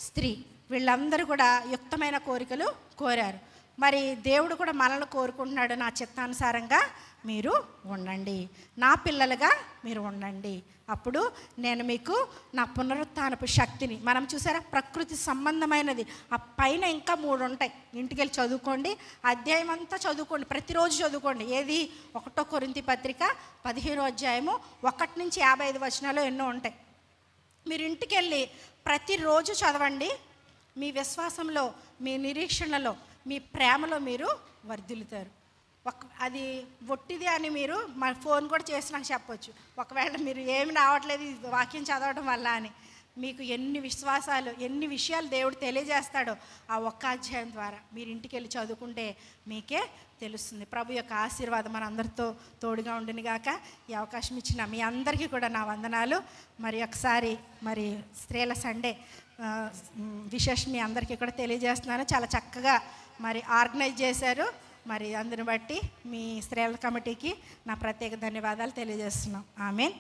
స్త్రీ, వీళ్ళందరూ కూడా యుక్తమైన కోరికలు కోరారు. మరి దేవుడు కూడా మనల్ని కోరుకుంటున్నాడు, నా చిత్తానుసారంగా మీరు ఉండండి, నా పిల్లలుగా మీరు ఉండండి, అప్పుడు నేను మీకు నా పునరుత్థానపు శక్తిని. మనం చూసారా, ప్రకృతి సంబంధమైనది ఆ పైన ఇంకా 3 ఉంటాయి. ఇంటికి వెళ్ళి చదువుకోండి, అధ్యాయం అంతా చదువుకోండి, ప్రతిరోజు చదువుకోండి. ఏది? 1 కొరింథీ పత్రిక 15వ అధ్యాయము 1 నుంచి 55 వచనాలు ఎన్నో ఉంటాయి. మీరు ఇంటికి వెళ్ళి ప్రతిరోజు చదవండి. మీ విశ్వాసంలో, మీ నిరీక్షణలో, మీ ప్రేమలో మీరు వర్ధిల్లుతారు. అది ఒట్టిది అని మీరు మా ఫోన్ కూడా చేసి నాకు చెప్పొచ్చు. ఒకవేళ మీరు ఏమి రావట్లేదు ఈ వాక్యం చదవడం వల్ల అని, మీకు ఎన్ని విశ్వాసాలు, ఎన్ని విషయాలు దేవుడు తెలియజేస్తాడో ఆ ఒక్క అధ్యాయం ద్వారా మీరు ఇంటికి వెళ్ళి చదువుకుంటే మీకే తెలుస్తుంది. ప్రభు యొక్క ఆశీర్వాదం మన అందరితో తోడుగా ఉండును గాక. ఈ అవకాశం ఇచ్చిన మీ అందరికీ కూడా నా వందనాలు. మరి ఒకసారి మరి స్త్రీల సండే విశేషం మీ అందరికీ కూడా తెలియజేస్తున్నాను. చాలా చక్కగా మరి ఆర్గనైజ్ చేశారు. మరి అందుని బట్టి మీ స్త్రీల కమిటీకి నా ప్రత్యేక ధన్యవాదాలు తెలియజేస్తున్నాం. ఆమేన్.